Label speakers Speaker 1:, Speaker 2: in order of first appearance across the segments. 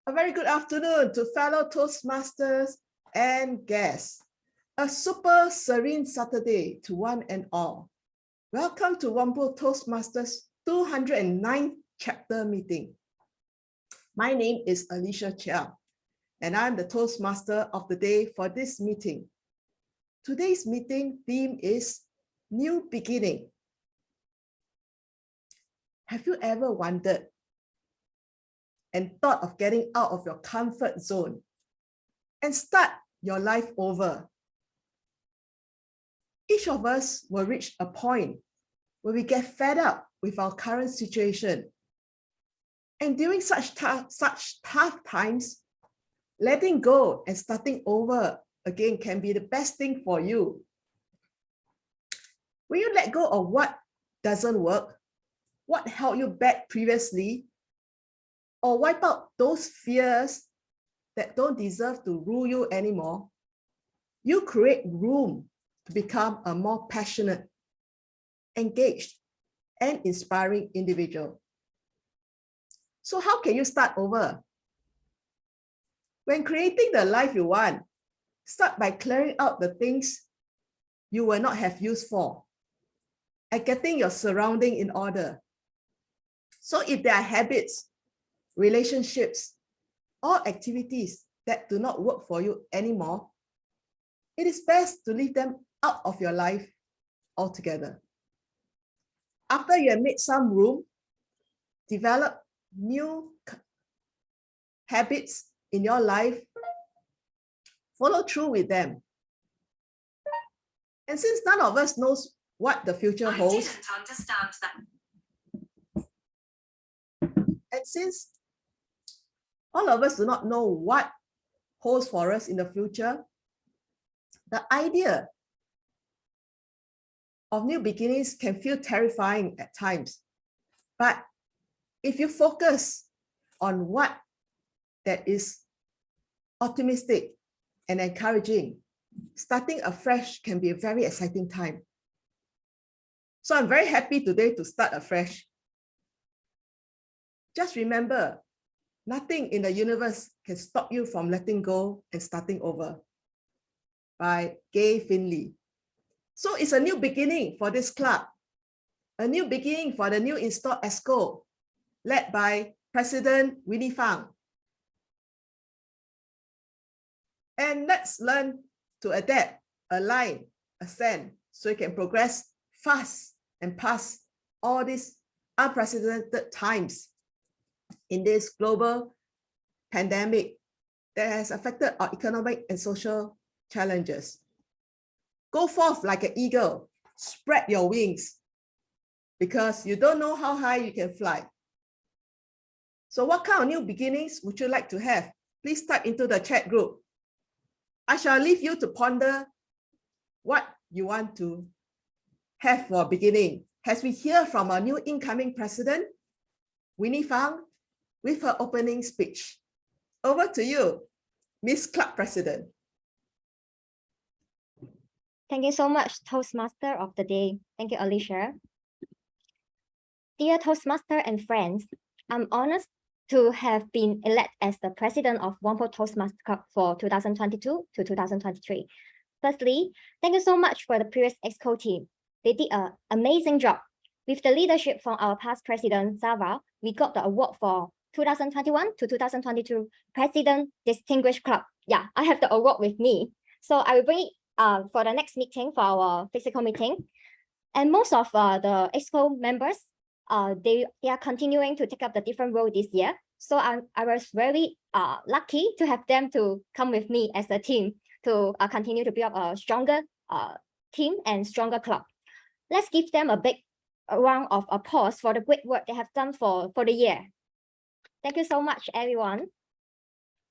Speaker 1: A very good afternoon to fellow Toastmasters and guests. A super serene Saturday to one and all. Welcome to Whampoa Toastmasters 209th chapter meeting. My name is Alicia Chia, and I'm the Toastmaster of the day for this meeting. Today's meeting theme is New Beginning. Have you ever wondered and thought of getting out of your comfort zone and start your life over? Each of us will reach a point where we get fed up with our current situation. And during such tough times, letting go and starting over again can be the best thing for you. Will you let go of what doesn't work, what held you back previously, or wipe out those fears that don't deserve to rule you anymore? You create room to become a more passionate, engaged, and inspiring individual. So how can you start over? When creating the life you want, start by clearing out the things you will not have use for and getting your surrounding in order. So if there are habits, relationships, or activities that do not work for you anymore, it is best to leave them out of your life altogether. After you have made some room, develop new habits in your life, follow through with them. And since none of us knows what the future holds,
Speaker 2: I didn't understand that.
Speaker 1: And since all of us do not know what holds for us in the future, the idea of new beginnings can feel terrifying at times. But if you focus on what that is optimistic and encouraging, starting afresh can be a very exciting time. So I'm very happy today to start afresh. Just remember, nothing in the universe can stop you from letting go and starting over. By Gay Finley. So it's a new beginning for this club, a new beginning for the new installed ESCO, led by President Winnie Fang. And let's learn to adapt, align, ascend, so we can progress fast and pass all these unprecedented times in this global pandemic that has affected our economic and social challenges. Go forth like an eagle, spread your wings, because you don't know how high you can fly. So what kind of new beginnings would you like to have? Please type into the chat group. I shall leave you to ponder what you want to have for beginning, as we hear from our new incoming president, Winnie Fang, with her opening speech. Over to you, Miss Club President.
Speaker 3: Thank you so much, Toastmaster of the day. Thank you, Alicia. Dear Toastmaster and friends, I'm honored to have been elected as the president of Whampoa Toastmaster Club for 2022 to 2023. Firstly, thank you so much for the previous EXCO team. They did an amazing job. With the leadership from our past president, Zara, we got the award for 2021 to 2022 President Distinguished Club. Yeah, I have the award with me. So I will bring it for the next meeting, for our physical meeting. And most of the EXCO members, they are continuing to take up the different role this year. So I was very lucky to have them to come with me as a team to continue to build a stronger team and stronger club. Let's give them a big round of applause for the great work they have done for the year. Thank you so much, everyone.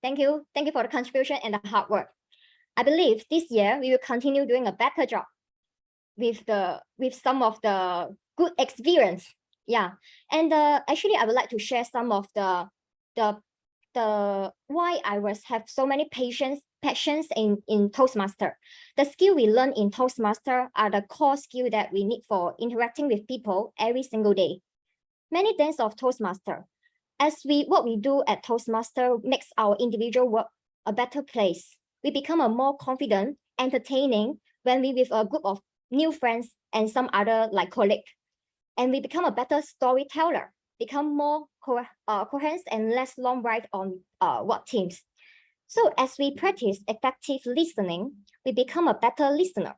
Speaker 3: Thank you. Thank you for the contribution and the hard work. I believe this year we will continue doing a better job with some of the good experience. Yeah, and actually I would like to share some of the why I have so many passions in Toastmaster. The skill we learn in Toastmaster are the core skill that we need for interacting with people every single day. Many thanks of Toastmaster. what we do at Toastmaster makes our individual work a better place. We become a more confident, entertaining when we with a group of new friends and some other like colleague. And we become a better storyteller, become more coherent and less long ride on what teams. So as we practice effective listening, we become a better listener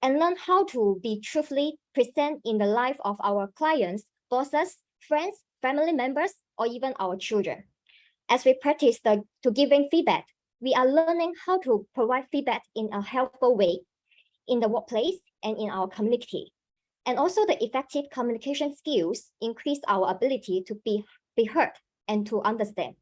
Speaker 3: and learn how to be truthfully present in the life of our clients, bosses, friends, family members, or even our children. As we practice to giving feedback, we are learning how to provide feedback in a helpful way in the workplace and in our community. And also the effective communication skills increase our ability to be heard and to understand.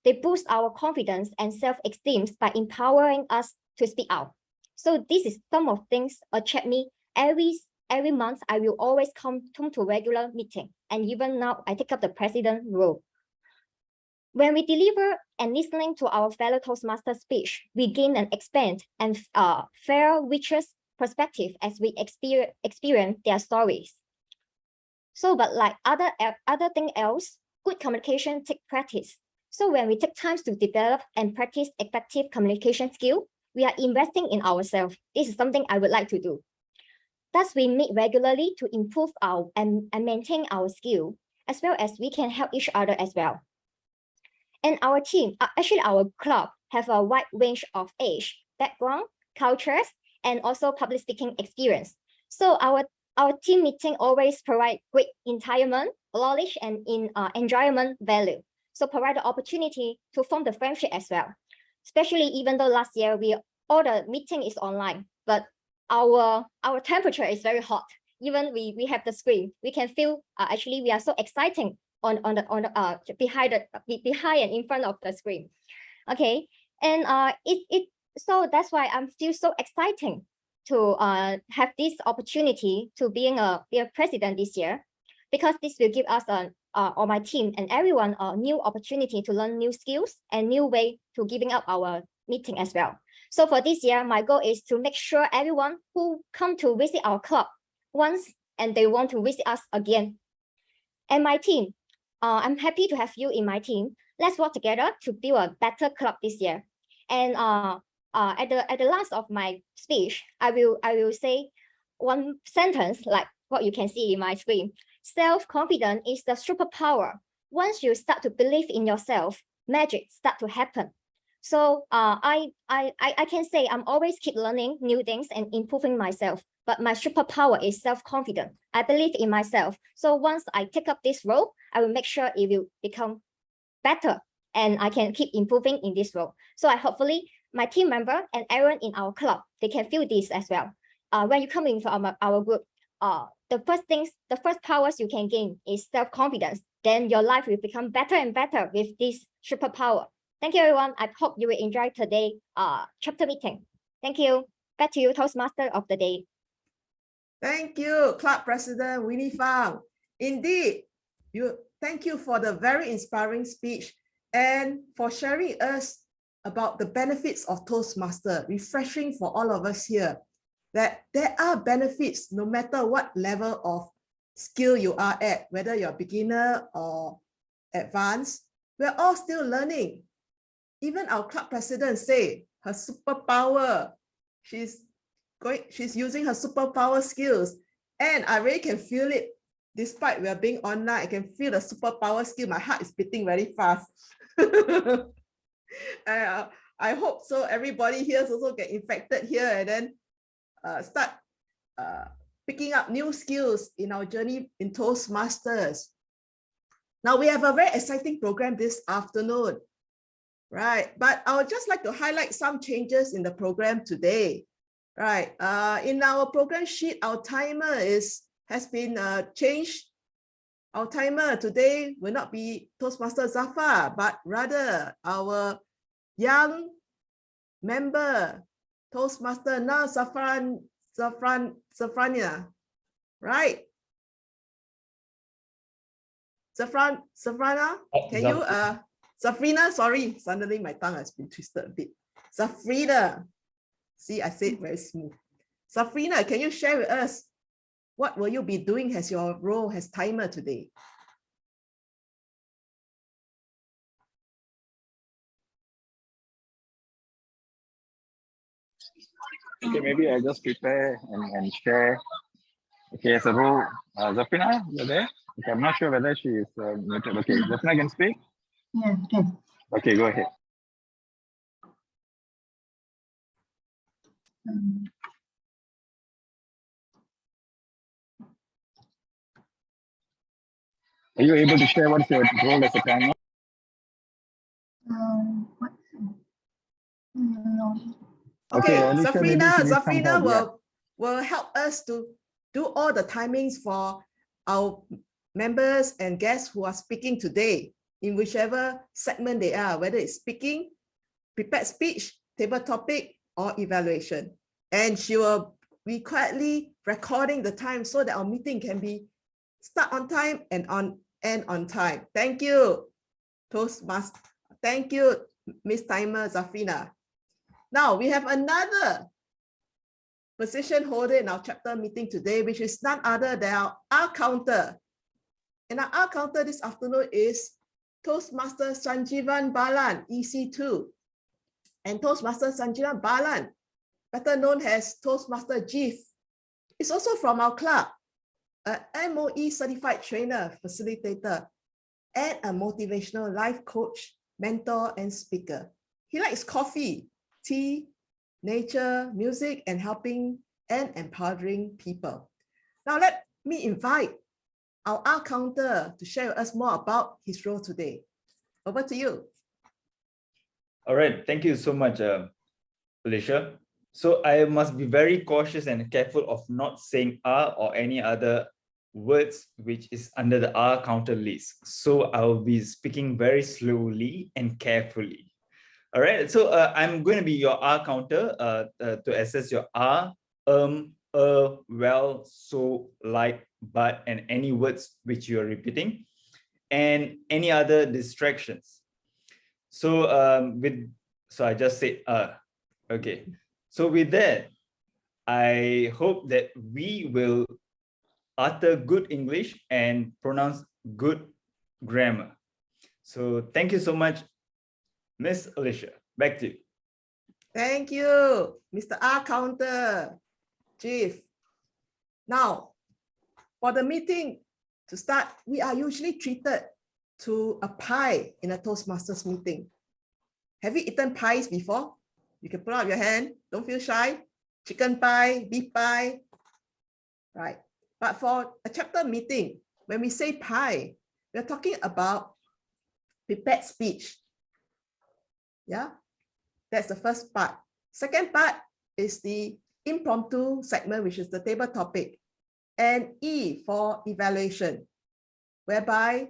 Speaker 3: They boost our confidence and self-esteem by empowering us to speak out. So this is some of things attract me. Every month, I will always come to regular meeting. And even now, I take up the president role. When we deliver and listening to our fellow Toastmaster speech, we gain and expand and fair, richer perspective as we experience their stories. So, but like other thing else, good communication take practice. So when we take time to develop and practice effective communication skill, we are investing in ourselves. This is something I would like to do. Thus, we meet regularly to improve and maintain our skill, as well as we can help each other as well. And our team, actually our club, have a wide range of age, background, cultures, and also public speaking experience. So our team meeting always provide great entertainment, knowledge, and enjoyment value. So provide the opportunity to form the friendship as well. Especially even though last year all the meeting is online, but our temperature is very hot. Even we have the screen, we can feel actually we are so exciting on the behind and in front of the screen. Okay, and so that's why I'm still so exciting to have this opportunity to be a president this year, because this will give us or my team and everyone a new opportunity to learn new skills and new way to giving up our meeting as well. So for this year, my goal is to make sure everyone who come to visit our club once and they want to visit us again. And my team, I'm happy to have you in my team. Let's work together to build a better club this year. And at the last of my speech, I will say one sentence like what you can see in my screen. Self-confidence is the superpower. Once you start to believe in yourself, magic start to happen. So I can say I'm always keep learning new things and improving myself. But my superpower is self-confidence. I believe in myself. So once I take up this role, I will make sure it will become better and I can keep improving in this role. So I hopefully my team member and everyone in our club, they can feel this as well. When you come into our group, the first powers you can gain is self-confidence. Then your life will become better and better with this superpower. Thank you, everyone. I hope you will enjoy today's chapter meeting. Thank you. Back to you, Toastmaster of the day.
Speaker 1: Thank you, Club President Winnie Fang. Indeed, thank you for the very inspiring speech and for sharing us about the benefits of Toastmaster, refreshing for all of us here, that there are benefits no matter what level of skill you are at, whether you're beginner or advanced, we're all still learning. Even our club president say her superpower, she's using her superpower skills, and I really can feel it. Despite we are being online, I can feel the superpower skill. My heart is beating very fast. I hope so. Everybody here also get infected here and then start picking up new skills in our journey in Toastmasters. Now we have a very exciting program this afternoon, right? But I would just like to highlight some changes in the program today. Right, in our program sheet, our timer has been changed. Our timer today will not be Toastmaster Zafar, but rather our young member, Toastmaster now Zafrania, right? Zafrana, can you, Zafrina, sorry, suddenly my tongue has been twisted a bit. Zafrina. See, I said very smooth. Safrina, can you share with us what will you be doing as your role as timer today?
Speaker 4: Okay, maybe I just prepare and share. Okay, as a role, Zafina, you're there? Okay, I'm not sure whether she is muted. Okay, Zafina can speak?
Speaker 5: Yeah, okay.
Speaker 4: Okay, go ahead. Are you able to share what's your role as a timer?
Speaker 5: What? No.
Speaker 1: Okay,
Speaker 4: Alicia, maybe
Speaker 1: Zafrina,
Speaker 4: she needs some help, yeah.
Speaker 1: will help us to do all the timings for our members and guests who are speaking today in whichever segment they are, whether it's speaking, prepared speech, table topic, or evaluation. And she will be quietly recording the time so that our meeting can be start on time and end on time. Thank you, Toastmaster. Thank you, Miss Timer Zafrina. Now we have another position holder in our chapter meeting today, which is none other than our R counter. And our R counter this afternoon is Toastmaster Sanjivan Balan, EC2. And Toastmaster Sanjivan Balan, better known as Toastmaster Jeef, is also from our club, a MOE certified trainer, facilitator, and a motivational life coach, mentor, and speaker. He likes coffee, tea, nature, music, and helping and empowering people. Now let me invite our R counter to share with us more about his role today. Over to you.
Speaker 6: All right, thank you so much, Alicia. So I must be very cautious and careful of not saying R or any other words which is under the R counter list. So I'll be speaking very slowly and carefully. All right, so I'm going to be your R counter to assess your R, well, so, like, but, and any words which you are repeating, and any other distractions. So so I just said okay. So with that, I hope that we will utter good English and pronounce good grammar. So thank you so much, Miss Alicia. Back to you.
Speaker 1: Thank you, Mr. R Counter, Chief. Now, for the meeting to start, we are usually treated to a pie in a Toastmasters meeting. Have you eaten pies before? You can put up your hand. Don't feel shy. Chicken pie, beef pie, right? But for a chapter meeting, when we say pie, we're talking about prepared speech. Yeah, that's the first part. Second part is the impromptu segment, which is the table topic, and E for evaluation, whereby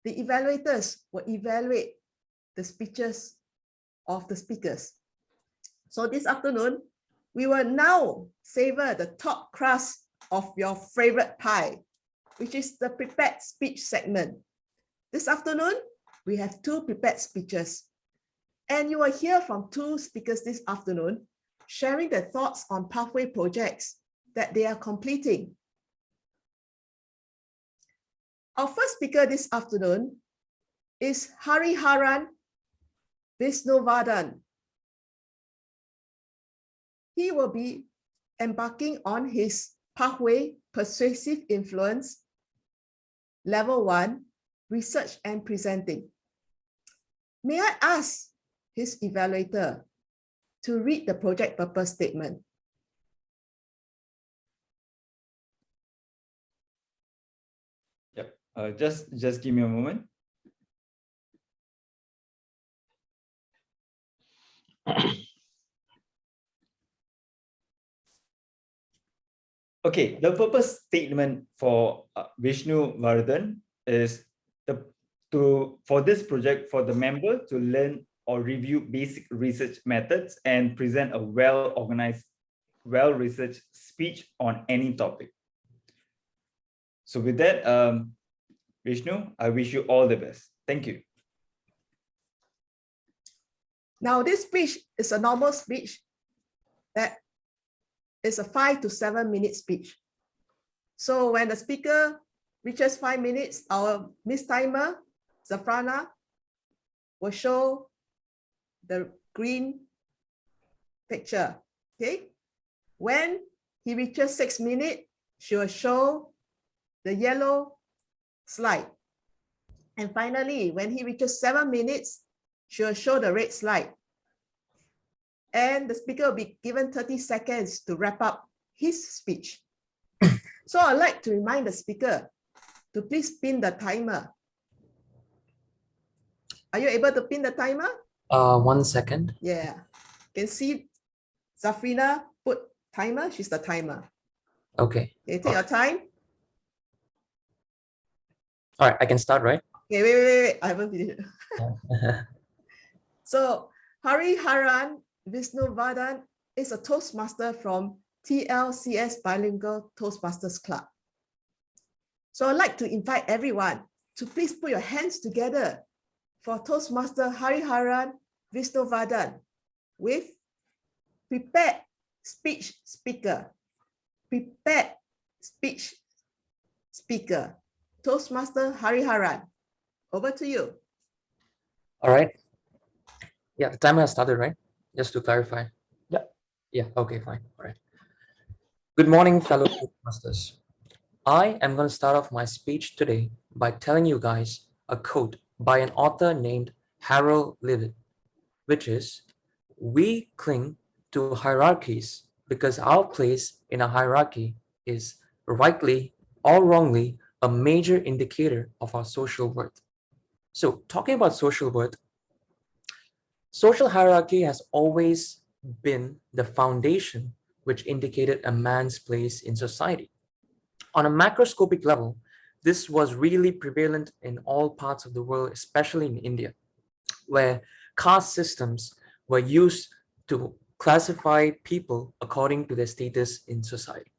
Speaker 1: the evaluators will evaluate the speeches of the speakers. So this afternoon, we will now savor the top crust of your favorite pie, which is the prepared speech segment. This afternoon, we have two prepared speeches, and you will hear from two speakers this afternoon, sharing their thoughts on pathway projects that they are completing. Our first speaker this afternoon is Hariharan Visnovardhan. He will be embarking on his pathway persuasive influence, level 1, research and presenting. May I ask his evaluator to read the project purpose statement?
Speaker 6: Yep. Just give me a moment. Okay, the purpose statement for Vishnu Vardhan is for this project for the member to learn or review basic research methods and present a well-organized, well-researched speech on any topic. So with that, Vishnu, I wish you all the best. Thank you.
Speaker 1: Now, this speech is a normal speech that is a 5 to 7 minute speech. So when the speaker reaches 5 minutes, our Miss Timer, Zafrana, will show the green picture. Okay. When he reaches 6 minutes, she will show the yellow slide. And finally, when he reaches 7 minutes, she will show the red slide. And the speaker will be given 30 seconds to wrap up his speech. So I'd like to remind the speaker to please pin the timer. Are you able to pin the timer?
Speaker 7: 1 second.
Speaker 1: Yeah. You can see Zafrina put timer. She's the timer.
Speaker 7: Okay.
Speaker 1: Okay, take your time.
Speaker 7: All right, I can start, right?
Speaker 1: Okay, wait. I haven't finished. So Hariharan Visnuvardhan is a Toastmaster from TLCS Bilingual Toastmasters Club. So I'd like to invite everyone to please put your hands together for Toastmaster Hariharan Visnuvardhan with prepared speech speaker. Prepared speech speaker. Toastmaster Hariharan, over to you.
Speaker 7: All right. Yeah, the timer has started, right? Just to clarify.
Speaker 6: Yeah.
Speaker 7: Yeah, okay, fine. All right. Good morning, fellow Toastmasters. I am going to start off my speech today by telling you guys a quote by an author named Harold Levitt, which is, "We cling to hierarchies because our place in a hierarchy is rightly or wrongly a major indicator of our social worth." So talking about social worth, social hierarchy has always been the foundation which indicated a man's place in society. On a macroscopic level, this was really prevalent in all parts of the world, especially in India, where caste systems were used to classify people according to their status in society.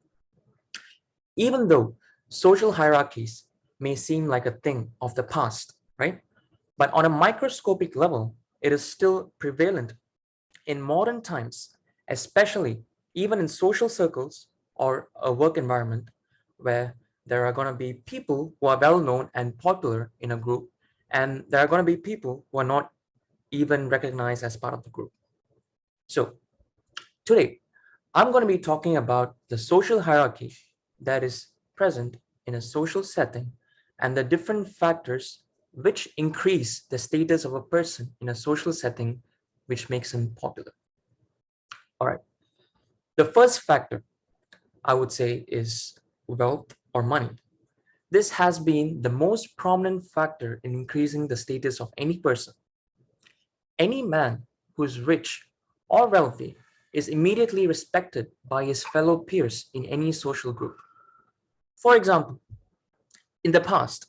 Speaker 7: Even though social hierarchies may seem like a thing of the past, right? But on a microscopic level, it is still prevalent in modern times, especially even in social circles or a work environment where there are going to be people who are well known and popular in a group, and there are going to be people who are not even recognized as part of the group. So today, I'm going to be talking about the social hierarchy that is present in a social setting and the different factors which increase the status of a person in a social setting, which makes him popular. All right. The first factor I would say is wealth or money. This has been the most prominent factor in increasing the status of any person. Any man who is rich or wealthy is immediately respected by his fellow peers in any social group. For example, in the past,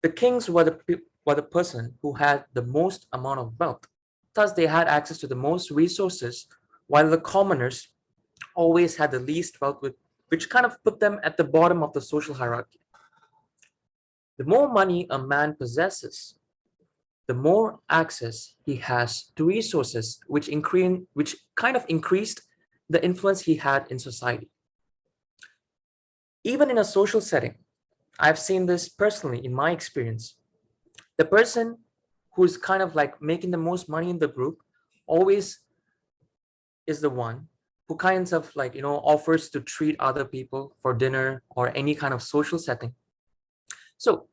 Speaker 7: the kings were the person who had the most amount of wealth. Thus, they had access to the most resources, while the commoners always had the least wealth, which kind of put them at the bottom of the social hierarchy. The more money a man possesses, the more access he has to resources, which kind of increased the influence he had in society. Even in a social setting, I've seen this personally in my experience. The person who's kind of like making the most money in the group always is the one who kinds of like, offers to treat other people for dinner or any kind of social setting. So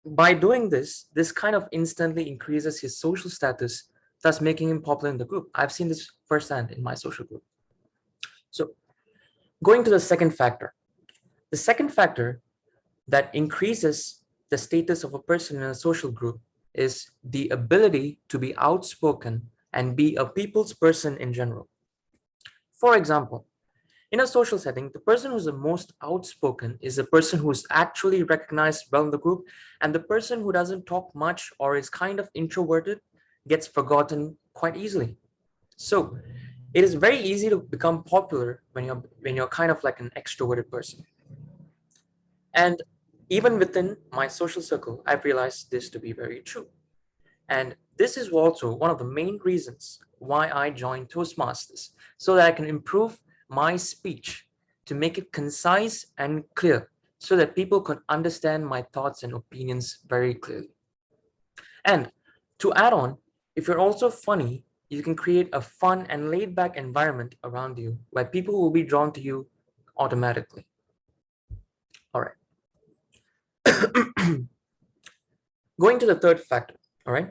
Speaker 7: by doing this, this kind of instantly increases his social status, thus making him popular in the group. I've seen this firsthand in my social group. So going to the second factor. The second factor that increases the status of a person in a social group is the ability to be outspoken and be a people's person in general. For example, in a social setting, the person who's the most outspoken is the person who's actually recognized well in the group, and the person who doesn't talk much or is kind of introverted gets forgotten quite easily. So it is very easy to become popular when you're kind of like an extroverted person. And even within my social circle, I've realized this to be very true. And this is also one of the main reasons why I joined Toastmasters, so that I can improve my speech to make it concise and clear so that people can understand my thoughts and opinions very clearly. And to add on, if you're also funny you can create a fun and laid back environment around you where people will be drawn to you automatically. All right. Going to the third factor, all right?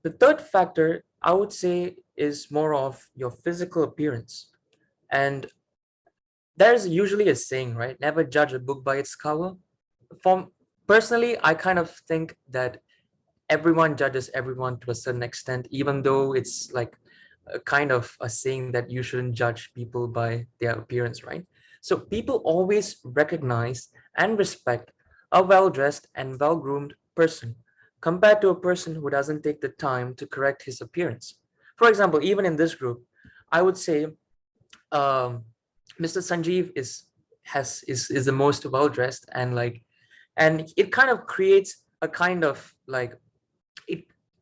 Speaker 7: The third factor, I would say, is more of your physical appearance. And there's usually a saying, right? Never judge a book by its cover. Personally, I kind of think that everyone judges everyone to a certain extent, even though it's like a kind of a saying that you shouldn't judge people by their appearance, right? So people always recognize and respect a well-dressed and well-groomed person compared to a person who doesn't take the time to correct his appearance. For example, even in this group, I would say Mr. Sanjeev is the most well-dressed, and it kind of creates a kind of like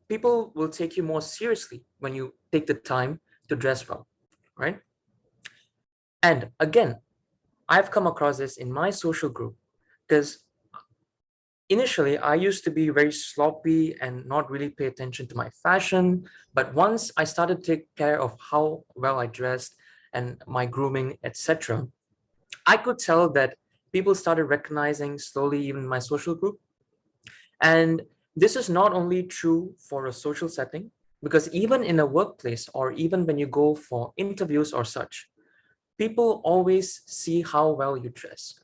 Speaker 7: people will take you more seriously when you take the time to dress well, right? And again, I've come across this in my social group because initially I used to be very sloppy and not really pay attention to my fashion. But once I started to take care of how well I dressed and my grooming, etc., I could tell that people started recognizing slowly even my social group. And this is not only true for a social setting, because even in a workplace or even when you go for interviews or such, people always see how well you dress,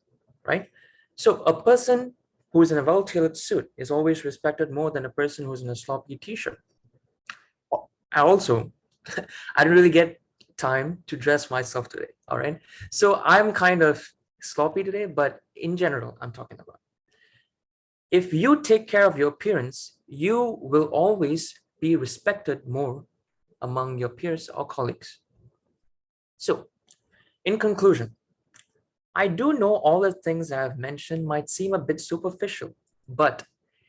Speaker 7: right? So a person who is in a well-tailored suit is always respected more than a person who's in a sloppy t-shirt. I also, I didn't really get time to dress myself today, all right? So I'm kind of sloppy today, but in general, I'm talking about. If you take care of your appearance, you will always be respected more among your peers or colleagues. So, in conclusion, I do know all the things I have mentioned might seem a bit superficial, but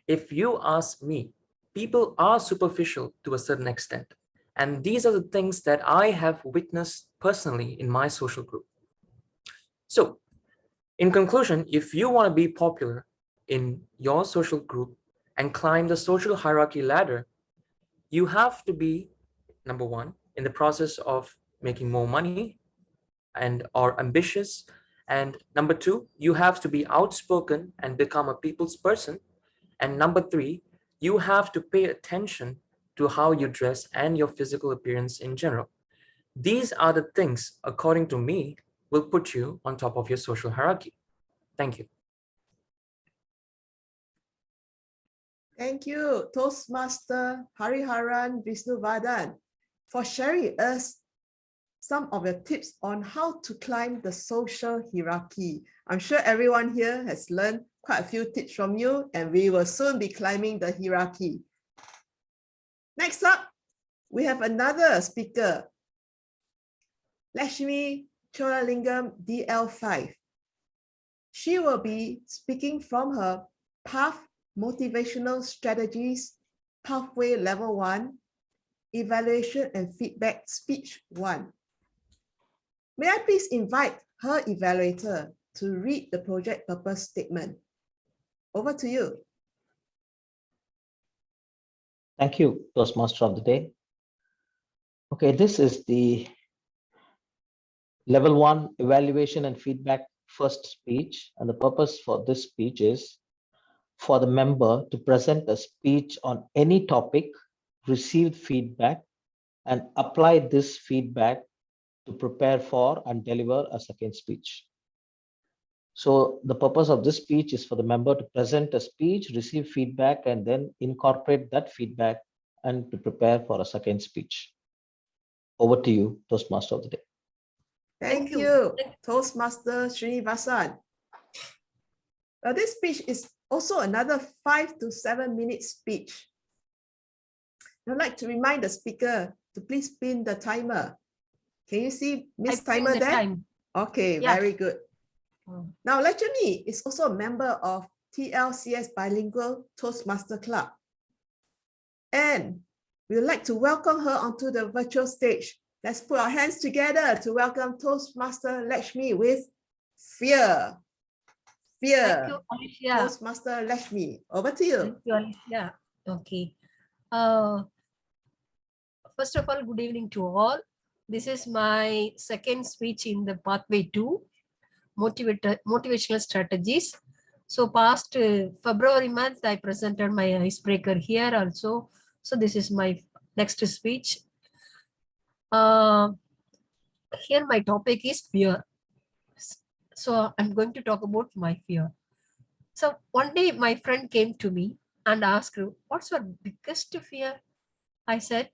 Speaker 7: if you ask me, people are superficial to a certain extent. And these are the things that I have witnessed personally in my social group. So, in conclusion, if you want to be popular in your social group and climb the social hierarchy ladder, you have to be, number one, in the process of making more money and are ambitious. And number two, you have to be outspoken and become a people's person. And number three, you have to pay attention to how you dress and your physical appearance in general. These are the things, according to me, will put you on top of your social hierarchy. Thank you.
Speaker 1: Thank you, Toastmaster Hariharan Visnuvardhan, for sharing us some of your tips on how to climb the social hierarchy. I'm sure everyone here has learned quite a few tips from you, and we will soon be climbing the hierarchy. Next up, we have another speaker, Lakshmi Cholalingam, DL5. She will be speaking from her Path Motivational Strategies, Pathway Level 1, Evaluation and Feedback Speech 1. May I please invite her evaluator to read the project purpose statement. Over to you.
Speaker 8: Thank you, Toastmaster of the day. Okay, this is the Level 1 Evaluation and Feedback first speech, and the purpose for this speech is for the member to present a speech on any topic, receive feedback, and apply this feedback to prepare for and deliver a second speech. So the purpose of this speech is for the member to present a speech, receive feedback, and then incorporate that feedback and to prepare for a second speech. Over to you, Toastmaster of the day.
Speaker 1: Thank you, Toastmaster Srinivasan. Now, this speech is also another 5 to 7 minute speech. I'd like to remind the speaker to please pin the timer. Can you see Miss Timer there? Okay, yeah. Very good. Now, Lakshmi is also a member of TLCS Bilingual Toastmaster Club. And we would like to welcome her onto the virtual stage. Let's put our hands together to welcome Toastmaster Lakshmi with fear. Fear.
Speaker 9: Thank you, Alicia.
Speaker 1: Toastmaster Lakshmi, over to you.
Speaker 9: Thank you, Alicia. Okay. First of all, good evening to all. This is my second speech in the pathway to motivational strategies. So past February month, I presented my icebreaker here also. So this is my next speech. Here my topic is fear. So I'm going to talk about my fear. So one day my friend came to me and asked, what's your biggest fear? I said,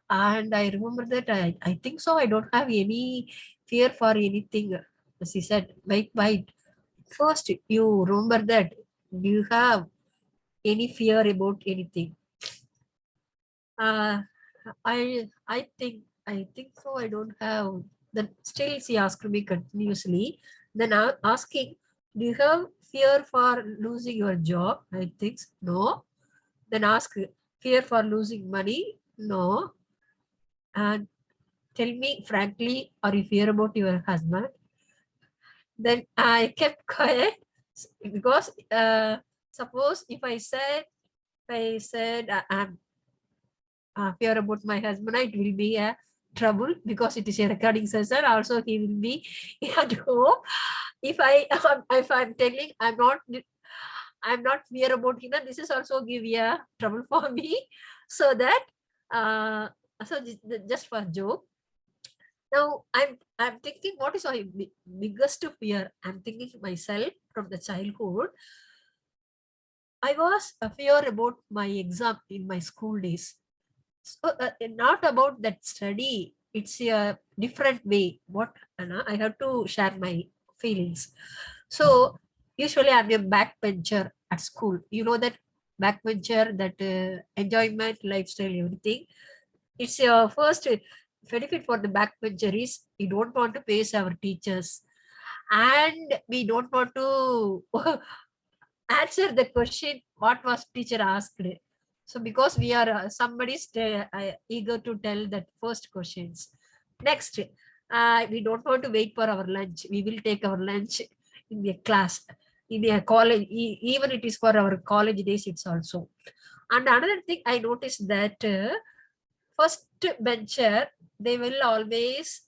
Speaker 9: and I remember that I think so. I don't have any fear for anything. She said, wait. First, you remember that. Do you have any fear about anything? I think so. I don't have. Then still she asked me continuously. Then asking, do you have fear for losing your job? I think no. Then ask, fear for losing money? No. And tell me frankly, are you fear about your husband? Then I kept quiet because suppose if I said I'm fear about my husband, it will be a trouble because it is a recording session. Also, he will be at home. If I'm telling I'm not fear about him, this is also give a trouble for me. So that so just for joke. Now I'm thinking, what is my biggest fear? I'm thinking myself from the childhood. I was a fear about my exam in my school days. So not about that study. It's a different way. What I have to share my feelings. So usually I'm a backbencher at school. You know that backbencher, that enjoyment, lifestyle, everything. It's your first benefit for the backbencher is we don't want to face our teachers, and we don't want to answer the question what was teacher asked. So because we are somebody's eager to tell that first questions. Next, we don't want to wait for our lunch. We will take our lunch in the class, in a college, even it is for our college days. It's also. And another thing I noticed that first bencher, they will always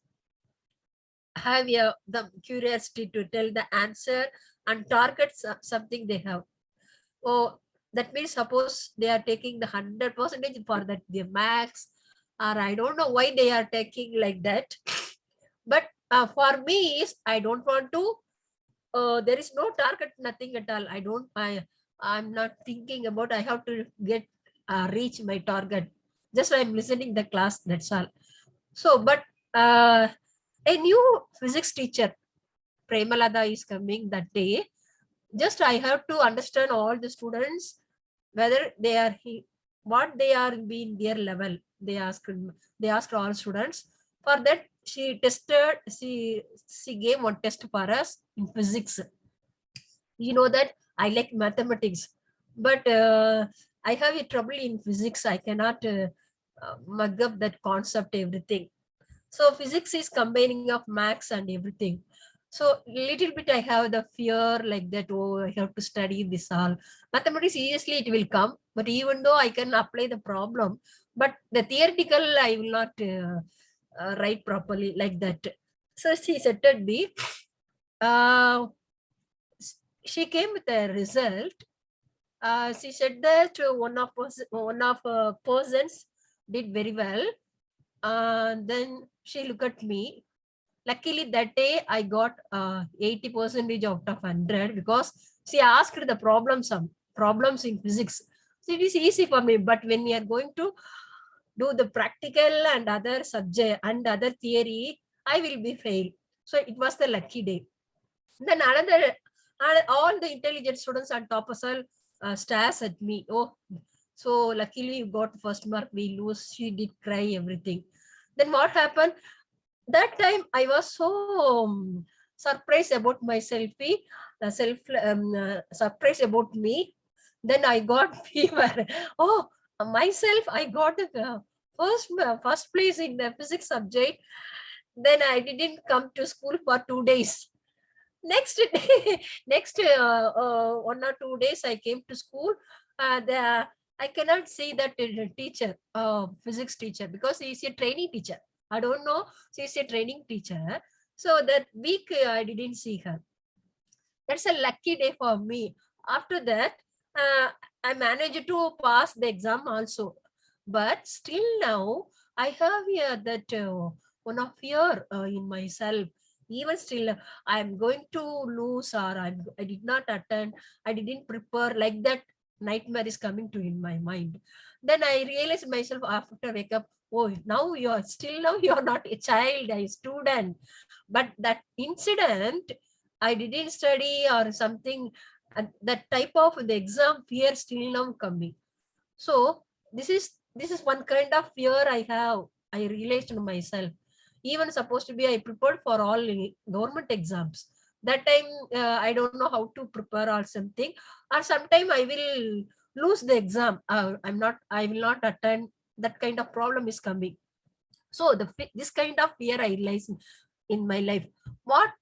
Speaker 9: have the curiosity to tell the answer and target something they have. Oh, that means suppose they are taking the 100% for that the max, or I don't know why they are taking like that. But for me is I don't want to. There is no target, nothing at all. I'm not thinking about I have to get reach my target. Just I'm listening the class. That's all. So, but a new physics teacher, Premalada, is coming that day. Just I have to understand all the students, whether they are what they are being their level. They asked all students. For that, she gave one test for us in physics. You know that I like mathematics, but I have a trouble in physics. I cannot mug up that concept, everything. So physics is combining of maths and everything. So little bit I have the fear like that. Oh, I have to study this all. Mathematics, seriously, it will come. But even though I can apply the problem, but the theoretical I will not write properly like that. So she said to me, she came with a result. She said that one of persons did very well. Then she looked at me. Luckily that day I got 80% out of 100 because she asked the problems in physics. So it is easy for me. But when we are going to do the practical and other subject and other theory, I will be failed. So it was the lucky day. Then all the intelligent students and toppers stares at me. Oh, so luckily you got first mark, we lose. She did cry, everything. Then what happened? That time I was so surprised about myself, surprised about me. Then I got fever. Oh, myself, I got the first place in the physics subject. Then I didn't come to school for 2 days. Next day, next 1 or 2 days, I came to school. I cannot see that teacher, physics teacher, because he is a training teacher. I don't know. She is a training teacher. So that week I didn't see her. That's a lucky day for me. After that, I managed to pass the exam also. But still now, I have here that one of fear in myself. Even still, I'm going to lose, or I did not attend, I didn't prepare, like that nightmare is coming to in my mind. Then I realized myself after wake up, oh, now you're still, now you're not a child, a student. But that incident, I didn't study or something, and that type of the exam fear still now coming. So this is one kind of fear I have. I realized to myself. Even supposed to be I prepared for all government exams. That time I don't know how to prepare or something. Or sometime I will lose the exam. I will not attend. That kind of problem is coming. So this kind of fear I realized in my life. What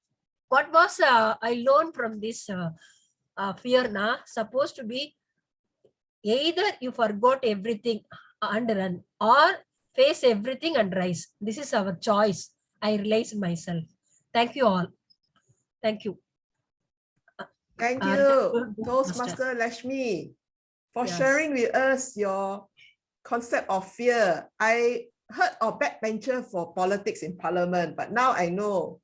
Speaker 9: was I learned from this fear na supposed to be either you forgot everything and run, or face everything and rise. This is our choice. I realize myself. Thank you all. Thank you.
Speaker 1: Thank
Speaker 9: Uh,
Speaker 1: you,
Speaker 9: Toastmaster.
Speaker 1: Toastmaster Lashmi, for
Speaker 9: Yes.
Speaker 1: sharing with us your concept of fear. I heard of backbencher for politics in parliament, but now I know.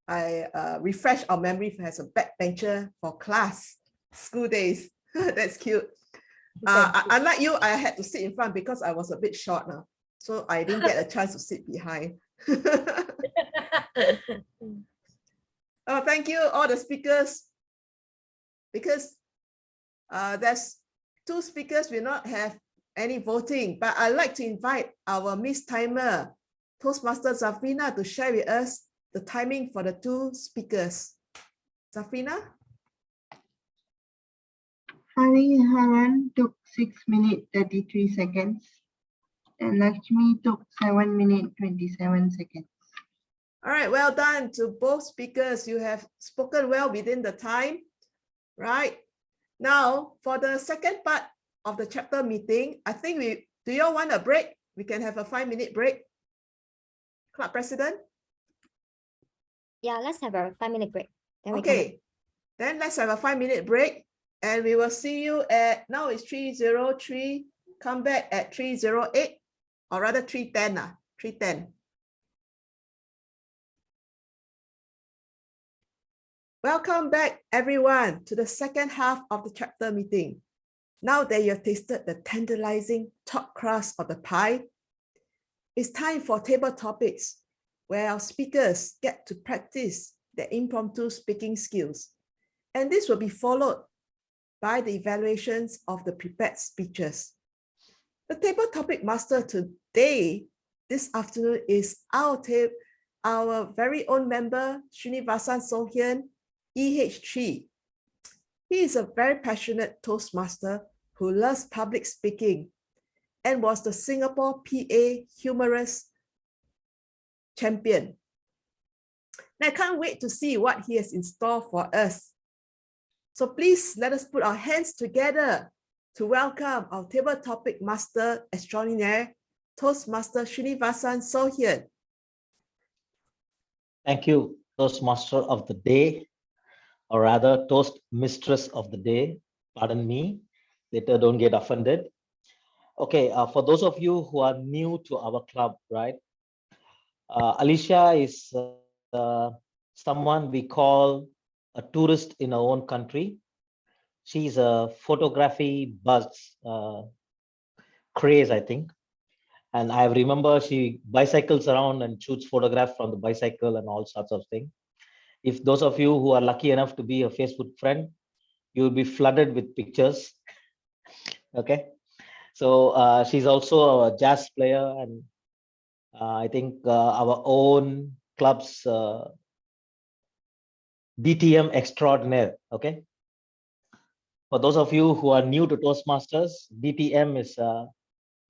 Speaker 1: I refresh our memory as a backbencher for class, school days. That's cute. Unlike you, I had to sit in front because I was a bit short now. So I didn't get a chance to sit behind. Oh, thank you, all the speakers. Because there's 2 speakers will not have any voting, but I'd like to invite our Miss Timer, Toastmaster Zafrina, to share with us the timing for the 2 speakers. Zafrina?
Speaker 5: Hariharan took 6 minutes 33 seconds and Lakshmi took 7 minutes 27 seconds.
Speaker 1: All right, well done to both speakers. You have spoken well within the time, right? Now, for the second part of the chapter meeting, I think do you all want a break? We can have a 5-minute break. Club President?
Speaker 3: Yeah, let's have a 5-minute break. Then we
Speaker 1: Okay, then let's have a 5-minute break and we will see you at, now it's 3:03, come back at 3:08 or rather 3:10, 3:10. Welcome back everyone to the second half of the chapter meeting. Now that you have tasted the tantalizing top crust of the pie, it's time for table topics where our speakers get to practice their impromptu speaking skills. And this will be followed by the evaluations of the prepared speeches. The table topic master today, this afternoon, is our very own member, Srinivasan Sohyan, EH3. He is a very passionate Toastmaster who loves public speaking and was the Singapore PA humorous champion. And I can't wait to see what he has in store for us. So please let us put our hands together to welcome our table topic master extraordinaire, Toastmaster Srinivasan Sohyan.
Speaker 8: Thank you, Toastmaster of the day, or rather Toast Mistress of the day. Pardon me, later don't get offended. Okay, for those of you who are new to our club, right? Alicia is someone we call a tourist in our own country. She's a photography buzz craze, I think. And I remember she bicycles around and shoots photographs from the bicycle and all sorts of things. If those of you who are lucky enough to be a Facebook friend, you'll be flooded with pictures. Okay. So she's also a jazz player, and I think our own club's DTM extraordinaire. Okay. For those of you who are new to Toastmasters, DTM is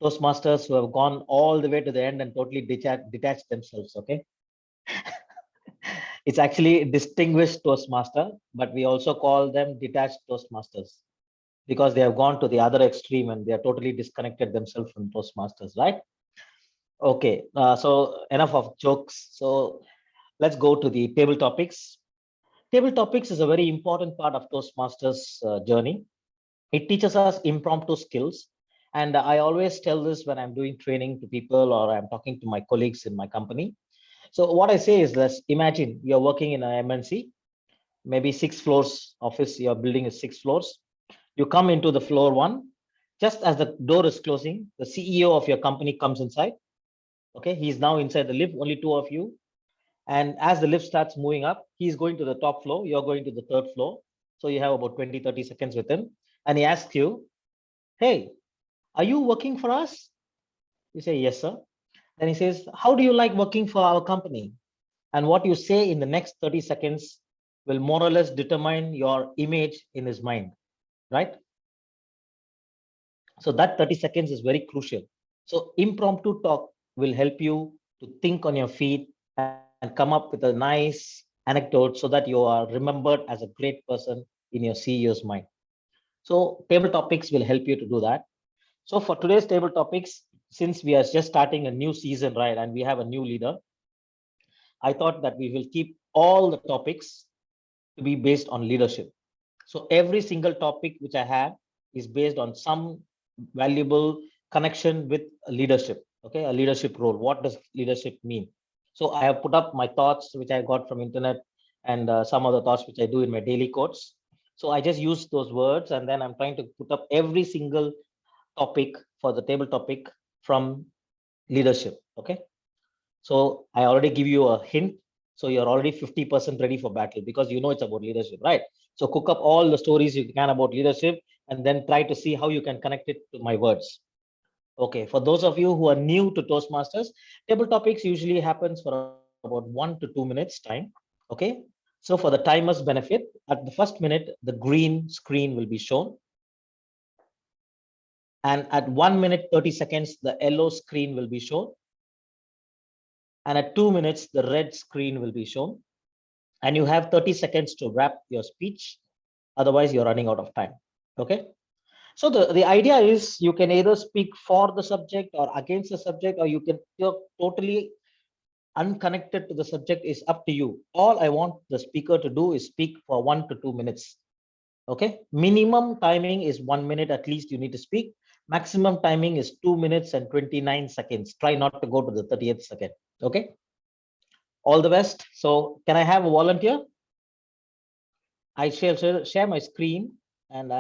Speaker 8: Toastmasters who have gone all the way to the end and totally detached themselves. Okay. It's actually distinguished Toastmaster, but we also call them detached Toastmasters. because they have gone to the other extreme and they are totally disconnected themselves from Toastmasters, right? Okay, so enough of jokes. So let's go to the table topics. Table topics is a very important part of Toastmasters journey. It teaches us impromptu skills. And I always tell this when I'm doing training to people or I'm talking to my colleagues in my company. So what I say is, let's imagine you're working in an MNC, maybe 6 floors office, your building is 6 floors. You come into the floor 1, just as the door is closing, the CEO of your company comes inside. Okay, he's now inside the lift, only 2 of you. And as the lift starts moving up, he's going to the top floor, you're going to the 3rd floor. So you have about 20-30 seconds with him. And he asks you, hey, are you working for us? You say, yes, sir. Then he says, how do you like working for our company? And what you say in the next 30 seconds will more or less determine your image in his mind, right? So that 30 seconds is very crucial. So impromptu talk will help you to think on your feet and come up with a nice anecdote so that you are remembered as a great person in your CEO's mind. So table topics will help you to do that. So for today's table topics, since we are just starting a new season, right, and we have a new leader, I thought that we will keep all the topics to be based on leadership. So every single topic which I have is based on some valuable connection with leadership. Okay, a leadership role. What does leadership mean? So I have put up my thoughts which I got from internet and some other thoughts which I do in my daily quotes. So I just use those words and then I'm trying to put up every single topic for the table topic from leadership. Okay, so I already give you a hint. So you're already 50% ready for battle because you know it's about leadership, right? So cook up all the stories you can about leadership and then try to see how you can connect it to my words. Okay, for those of you who are new to Toastmasters, table topics usually happens for about 1 to 2 minutes time. Okay, so for the timer's benefit, at the first minute, the green screen will be shown. And at 1 minute, 30 seconds, the yellow screen will be shown. And at 2 minutes, the red screen will be shown. And you have 30 seconds to wrap your speech. Otherwise, you're running out of time. Okay. So the idea is you can either speak for the subject or against the subject, or you're totally unconnected to the subject. Is up to you. All I want the speaker to do is speak for 1 to 2 minutes. Okay. Minimum timing is 1 minute at least you need to speak. Maximum timing is 2 minutes and 29 seconds. Try not to go to the 30th second. Okay. All the best. So can I have a volunteer? I shall share my screen and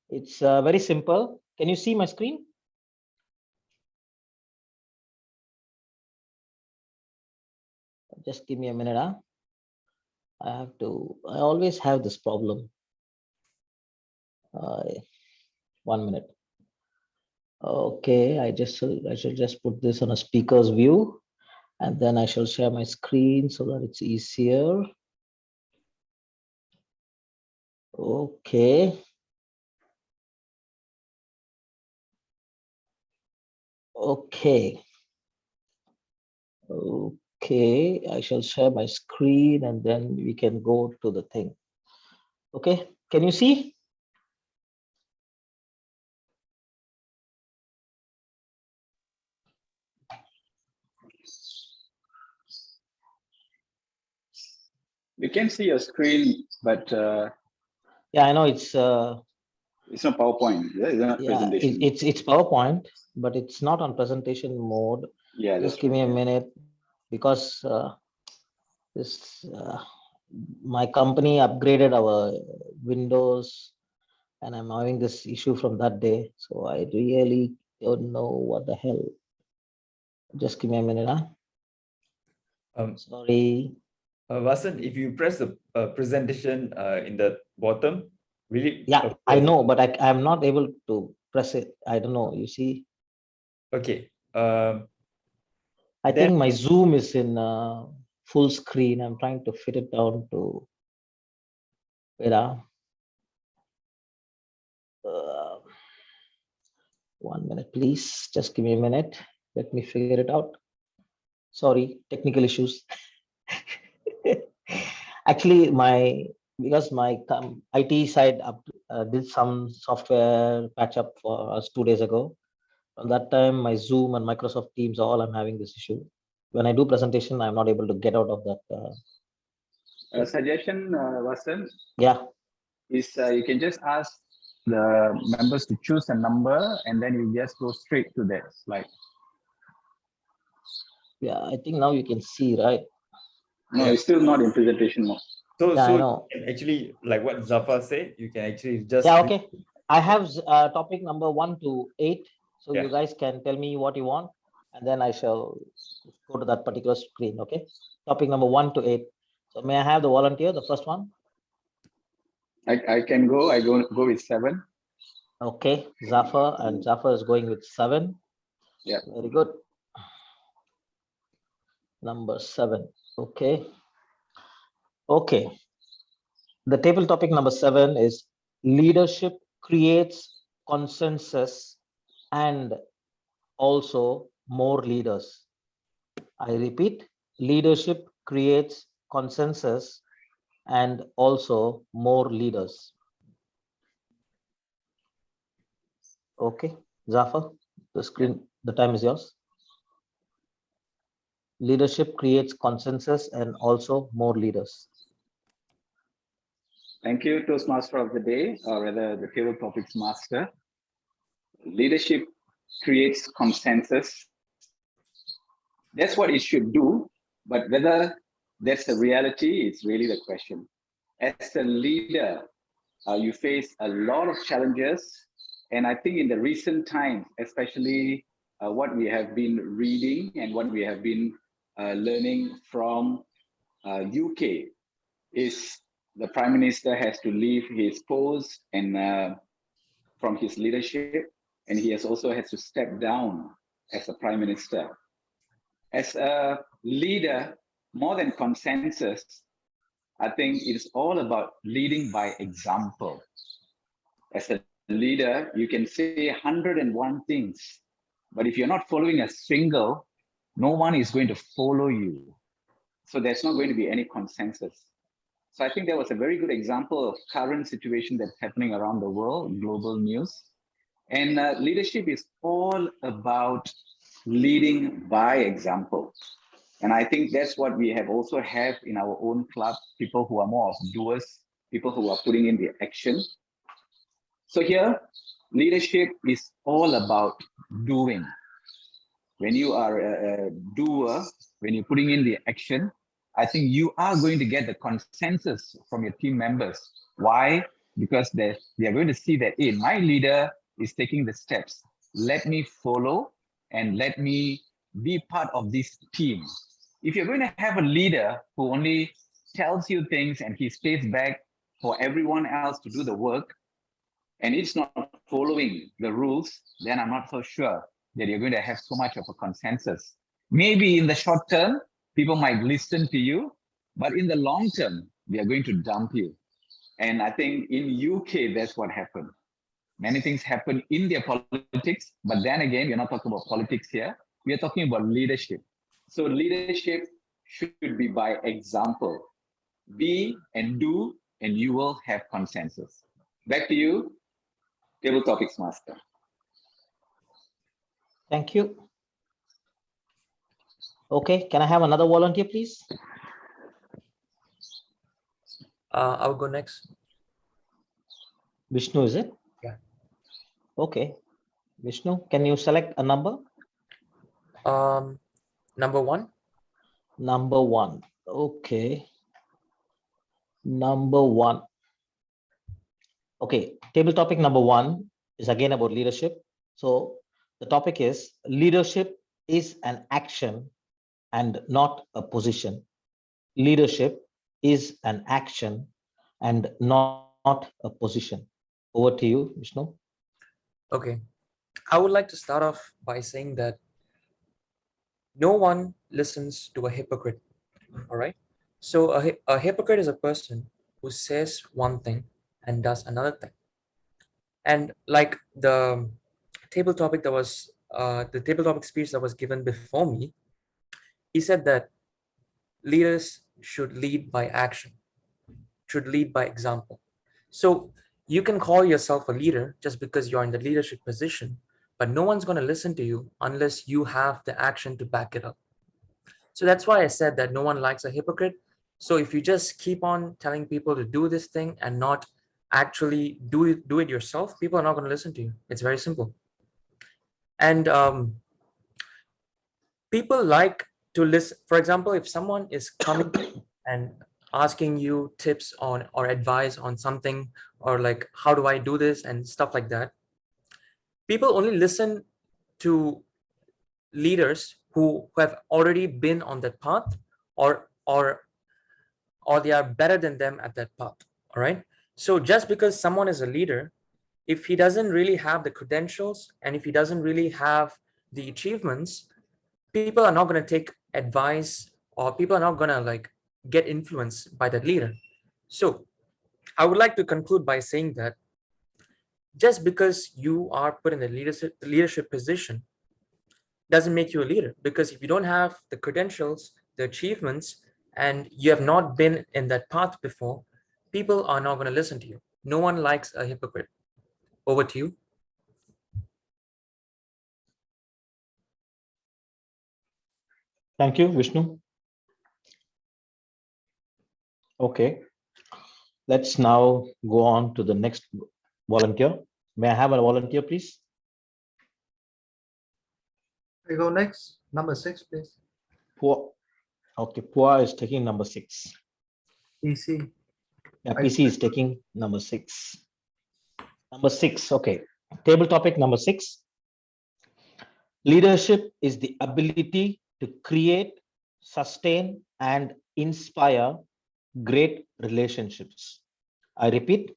Speaker 8: it's very simple. Can you see my screen? Just give me a minute. I always have this problem. 1 minute. Okay, I should just put this on a speaker's view and then I shall share my screen so that it's easier. Okay. Okay. Okay, I shall share my screen and then we can go to the thing. Okay, can you see?
Speaker 4: We can see your screen, but
Speaker 8: Yeah, I know it's
Speaker 4: not PowerPoint. It's not presentation.
Speaker 8: it's PowerPoint, but it's not on presentation mode.
Speaker 4: Yeah,
Speaker 8: Just give me a minute because my company upgraded our Windows and I'm having this issue from that day. So I really don't know what the hell. Just give me a minute. Sorry.
Speaker 6: Vasan, if you press the presentation in the bottom, will it?
Speaker 8: Yeah, I know, but I'm not able to press it. I don't know. You see?
Speaker 6: Okay.
Speaker 8: I think my Zoom is in full screen. I'm trying to fit it down to. Wait, 1 minute, please. Just give me a minute. Let me figure it out. Sorry, technical issues. Actually, because my IT side did some software patch up for us 2 days ago. From that time, my Zoom and Microsoft Teams, all I'm having this issue. When I do presentation, I'm not able to get out of that.
Speaker 4: Suggestion, Vasan,
Speaker 8: Yeah,
Speaker 4: is you can just ask the members to choose a number and then you just go straight to that slide.
Speaker 8: yeah, I think now you can see, right?
Speaker 4: No, it's still not in presentation mode.
Speaker 6: So,
Speaker 8: Yeah, I
Speaker 6: so
Speaker 8: know.
Speaker 6: you can actually, like what Zafar said, you can actually just
Speaker 8: Yeah, okay. I have topic number 1 to 8. So
Speaker 6: Yeah.
Speaker 8: you guys can tell me what you want, and then I shall go to that particular screen. Okay. Topic number 1 to 8. So may I have the volunteer, the first one?
Speaker 4: I can go. I go with 7.
Speaker 8: Okay, Zafar, and Zafar is going with 7.
Speaker 4: Yeah.
Speaker 8: Very good. Number 7. Okay. Okay. The table topic number 7 is leadership creates consensus and also more leaders. I repeat, leadership creates consensus and also more leaders. Okay, Zafar, the screen, the time is yours. Leadership creates consensus and also more leaders.
Speaker 4: Thank you, Toastmaster of the day, or rather the table topics master. Leadership creates consensus. That's what it should do, but whether that's the reality, it's really the question. As a leader, you face a lot of challenges. And I think in the recent times, especially what we have been reading and what we have been learning from UK is the Prime Minister has to leave his post and from his leadership, and he has also has to step down as a Prime Minister. As a leader, more than consensus, I think it's all about leading by example. As a leader, you can say 101 things, but if you're not following a single, no one is going to follow you. So there's not going to be any consensus. So I think that was a very good example of current situation that's happening around the world, global news. And leadership is all about leading by example. And I think that's what we have also have in our own club, people who are more of doers, people who are putting in the action. So here, leadership is all about doing. When you are a doer, when you're putting in the action, I think you are going to get the consensus from your team members. Why? Because they are going to see that, hey, my leader is taking the steps. Let me follow and let me be part of this team. If you're going to have a leader who only tells you things and he stays back for everyone else to do the work, and it's not following the rules, then I'm not so sure that you're going to have so much of a consensus. Maybe in the short term, people might listen to you, but in the long term, they are going to dump you. And I think in UK, that's what happened. Many things happen in their politics, but then again, we're not talking about politics here. We are talking about leadership. So leadership should be by example. Be and do, and you will have consensus. Back to you, Table Topics Master.
Speaker 8: Thank you. Okay, can I have another volunteer, please?
Speaker 7: I'll go next.
Speaker 8: Vishnu, is it?
Speaker 7: Yeah.
Speaker 8: Okay. Vishnu, can you select a number?
Speaker 7: Number 1.
Speaker 8: Number 1. Okay. Number 1. Okay, table topic number 1 is again about leadership. So the topic is leadership is an action and not a position. Leadership is an action and not a position. Over to you, Vishnu.
Speaker 7: Okay, I would like to start off by saying that no one listens to a hypocrite. All right. So a hypocrite is a person who says one thing and does another thing. And like the table topic that was the table topic speech that was given before me, he said that leaders should lead by action, should lead by example. So You can call yourself a leader just because you're in the leadership position, but no one's going to listen to you unless you have the action to back it up. So that's why I said that no one likes a hypocrite. So if you just keep on telling people to do this thing and not actually do it yourself, people are not going to listen to you. It's very simple. And people like to listen. For example, if someone is coming and asking you tips on or advice on something, or like, how do I do this and stuff like that, people only listen to leaders who have already been on that path, or they are better than them at that path. All right. So just because someone is a leader, if he doesn't really have the credentials and if he doesn't really have the achievements, people are not going to take advice, or people are not going to like get influenced by that leader. So I would like to conclude by saying that just because you are put in the leadership position doesn't make you a leader, because if you don't have the credentials, the achievements, and you have not been in that path before, people are not going to listen to you. No one likes a hypocrite. Over to you.
Speaker 8: Thank you, Vishnu. Okay, let's now go on to the next volunteer. May I have a volunteer, please?
Speaker 10: I go next, number 6, please.
Speaker 8: Pua. Okay, Pua is taking number 6.
Speaker 10: PC.
Speaker 8: Yeah, PC is taking number 6. Number 6, okay. Table topic number 6. Leadership is the ability to create, sustain, and inspire great relationships. I repeat,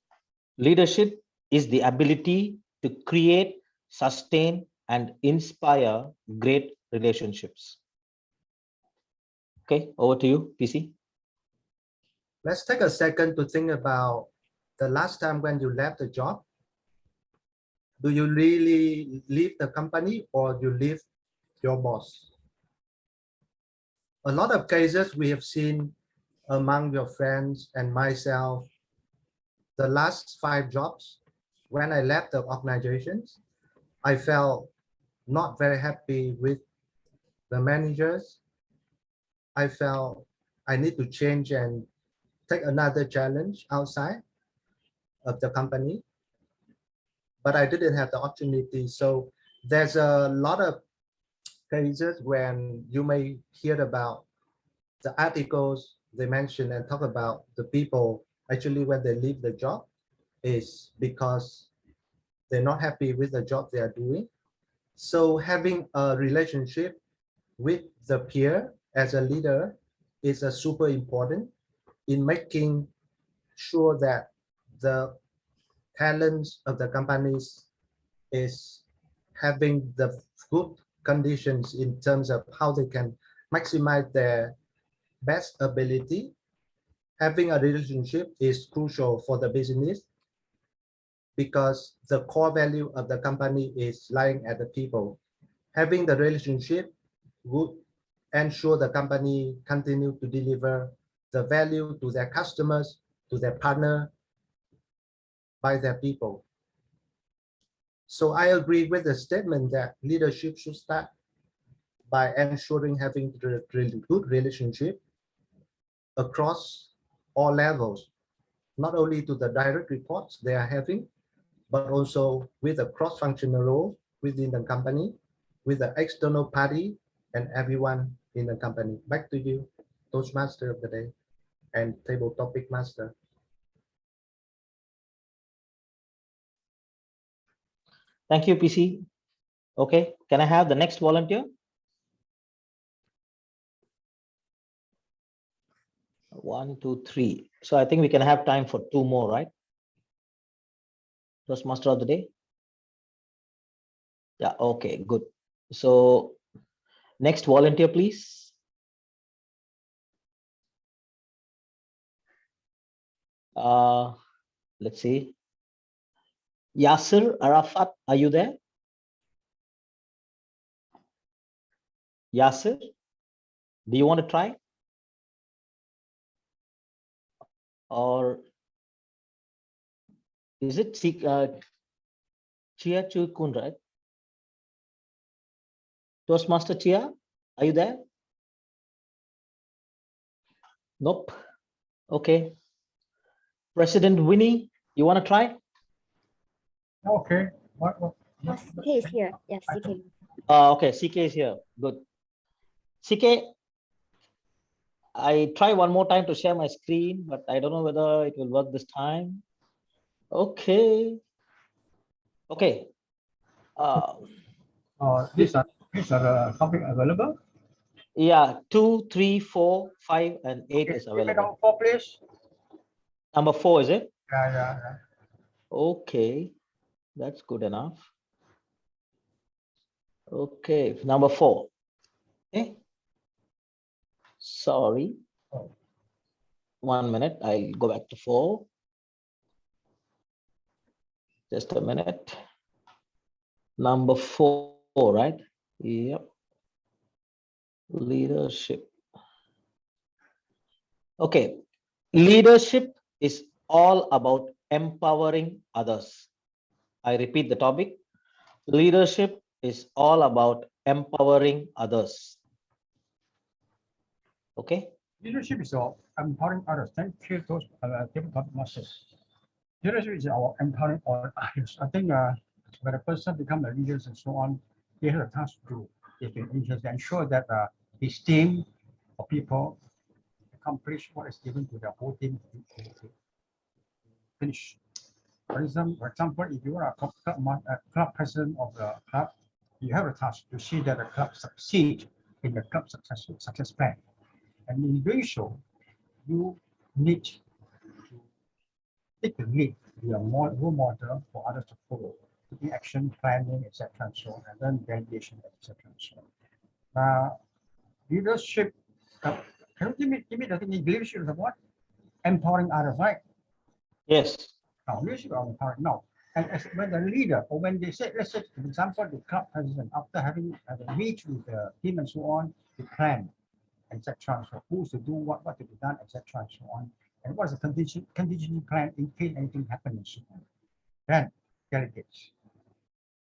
Speaker 8: leadership is the ability to create, sustain, and inspire great relationships. Okay, over to you, PC.
Speaker 10: Let's take a second to think about the last time when you left the job. Do you really leave the company or you leave your boss? A lot of cases we have seen among your friends and myself, the last 5 jobs, when I left the organizations, I felt not very happy with the managers. I felt I need to change and take another challenge outside of the company, but I didn't have the opportunity. So there's a lot of cases when you may hear about the articles they mention and talk about the people actually when they leave the job is because they're not happy with the job they are doing. So having a relationship with the peer as a leader is a super important in making sure that the talents of the companies is having the good conditions in terms of how they can maximize their best ability. Having a relationship is crucial for the business because the core value of the company is lying at the people. Having the relationship would ensure the company continue to deliver the value to their customers, to their partner, by their people. So I agree with the statement that leadership should start by ensuring having a really good relationship across all levels, not only to the direct reports they are having, but also with a cross-functional role within the company, with the external party and everyone in the company. Back to you, Toastmaster of the day and table topic master.
Speaker 8: Thank you, PC. Okay, can I have the next volunteer? One, two, three. So I think we can have time for 2 more, right? Toastmaster of the day. Yeah, okay, good. So next volunteer, please. Let's see. Yasser Arafat, are you there? Yasser, do you want to try? Or Is it Chia Chu Kun, right? Toastmaster Chia, are you there? Nope. Okay. President Winnie, you want to try?
Speaker 10: Okay. What?
Speaker 3: CK is here. Yes, CK.
Speaker 8: Okay, CK is here. Good. CK, I try one more time to share my screen, but I don't know whether it will work this time. Okay. Okay.
Speaker 10: These are the topic available.
Speaker 8: Yeah, 2, 3, 4, 5, and 8 is available.
Speaker 10: Number 4, please.
Speaker 8: Number 4, is it?
Speaker 10: Yeah.
Speaker 8: Okay, that's good enough. Okay, number 4. Okay. Sorry. 1 minute, I'll go back to 4. Just a minute. Number 4, right? Yep. Leadership. Okay. Leadership is all about empowering others. I repeat the topic. Leadership is all about empowering others. Okay.
Speaker 11: Leadership is all empowering others. Thank you, those Toastmasters. Leadership is our empowering others. I think when a person becomes a leader and so on, he has a task to do. He can ensure that his team or people accomplish what is given to the whole team to finish. For example, if you are a club president of the club, you have a task to see that the club succeed in the club success plan. And in doing so, you need to take the lead, be a role model for others to follow, taking action, planning, etc. and so on, and then delegation, etc. and so on. Leadership, can you give me the thing? Leadership is what? Empowering others, right?
Speaker 8: Yes.
Speaker 11: Now, leadership is empowering. Now, and as when the leader, or when they say, let's say, for example, the club president, after having meet with the team and so on, the plan, etc. So who's to do what to be done, etc. and so on. And what is the contingency plan in case anything happens and so on. Then delegates.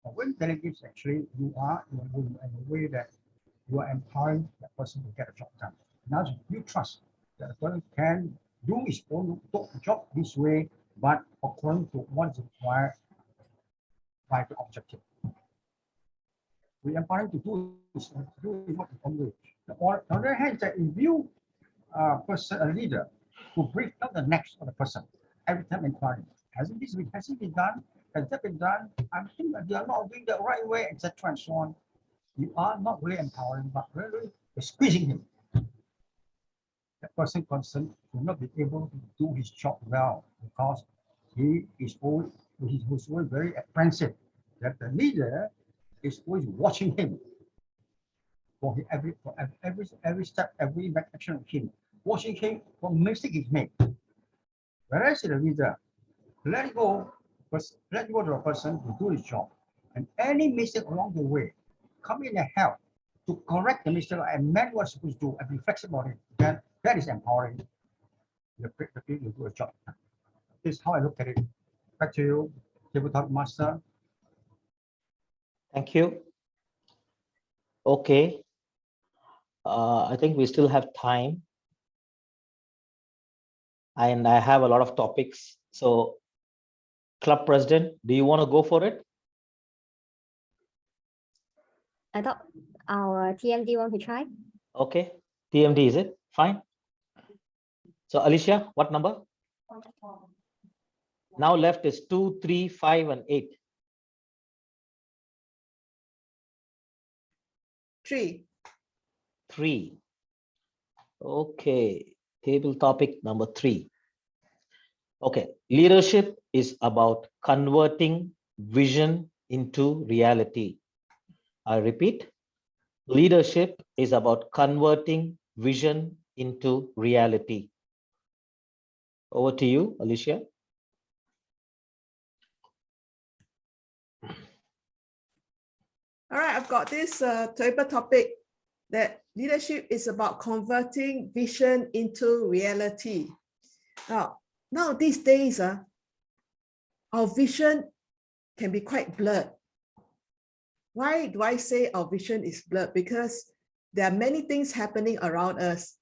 Speaker 11: Now, when delegates, actually, you are in a way that you are empowering that person to get a job done. Now you trust that the person can do his own job this way, but according to what is required by the objective. We empower him to do what is on way. On the other hand, that if you a leader who brief out the next of the person every time inquiring, hasn't it been done? Has that been done? I think that they are not doing the right way, etc. and so on. You are not really empowering, but really squeezing him. That person concerned will not be able to do his job well because he is always very apprehensive that the leader is always watching him for every step, every action of him, watching him for mistake he made. Whereas the leader, let go to a person to do his job, and any mistake along the way, come in and help to correct the mistake and amend what's supposed to do and be flexible about it. Then that is empowering the people to do a job. This is how I look at it. Back to you, Tabletop Master.
Speaker 8: Thank you. Okay. I think we still have time. And I have a lot of topics. So, Club President, do you want to go for it?
Speaker 3: I thought our TMD want to try.
Speaker 8: Okay. TMD, is it? Fine. So, Alicia, what number? Now left is 2, 3, 5, and 8.
Speaker 1: 3.
Speaker 8: 3. Okay. Table topic number 3. Okay. Leadership is about converting vision into reality. I repeat. Leadership is about converting vision into reality. Over to you, Alicia.
Speaker 1: All right, I've got this table topic that leadership is about converting vision into reality. Now these days, our vision can be quite blurred. Why do I say our vision is blurred? Because there are many things happening around us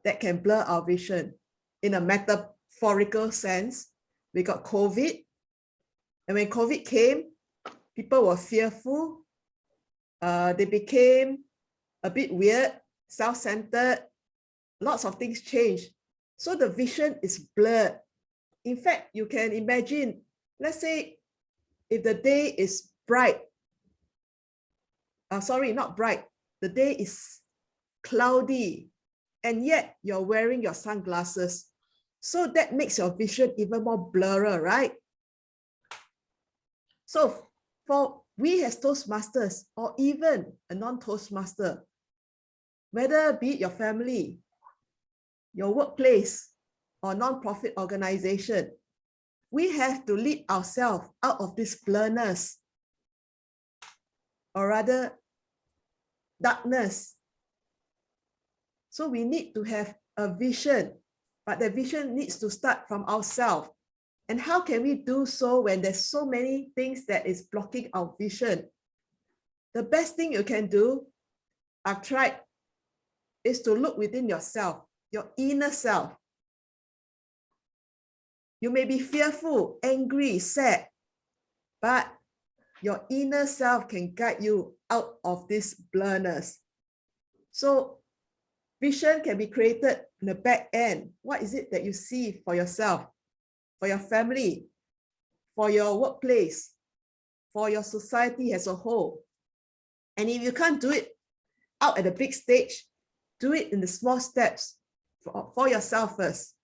Speaker 1: that can blur our vision. In a metaphorical sense, we got COVID. And when COVID came, people were fearful. They became a bit weird, self-centered. Lots of things changed. So the vision is blurred. In fact, you can imagine, let's say if the day is bright, sorry, not bright, the day is cloudy, and yet you're wearing your sunglasses. So that makes your vision even more blurry, right? So for we as Toastmasters, or even a non-Toastmaster, whether be it your family, your workplace, or non-profit organization, we have to lead ourselves out of this blurriness, or rather darkness. So we need to have a vision, but the vision needs to start from ourselves. And how can we do so when there's so many things that is blocking our vision? The best thing you can do, I've tried, is to look within yourself, your inner self. You may be fearful, angry, sad, but your inner self can guide you out of this blurriness. So vision can be created in the back end. What is it that you see for yourself, for your family, for your workplace, for your society as a whole? And if you can't do it out at the big stage, do it in the small steps for yourself first.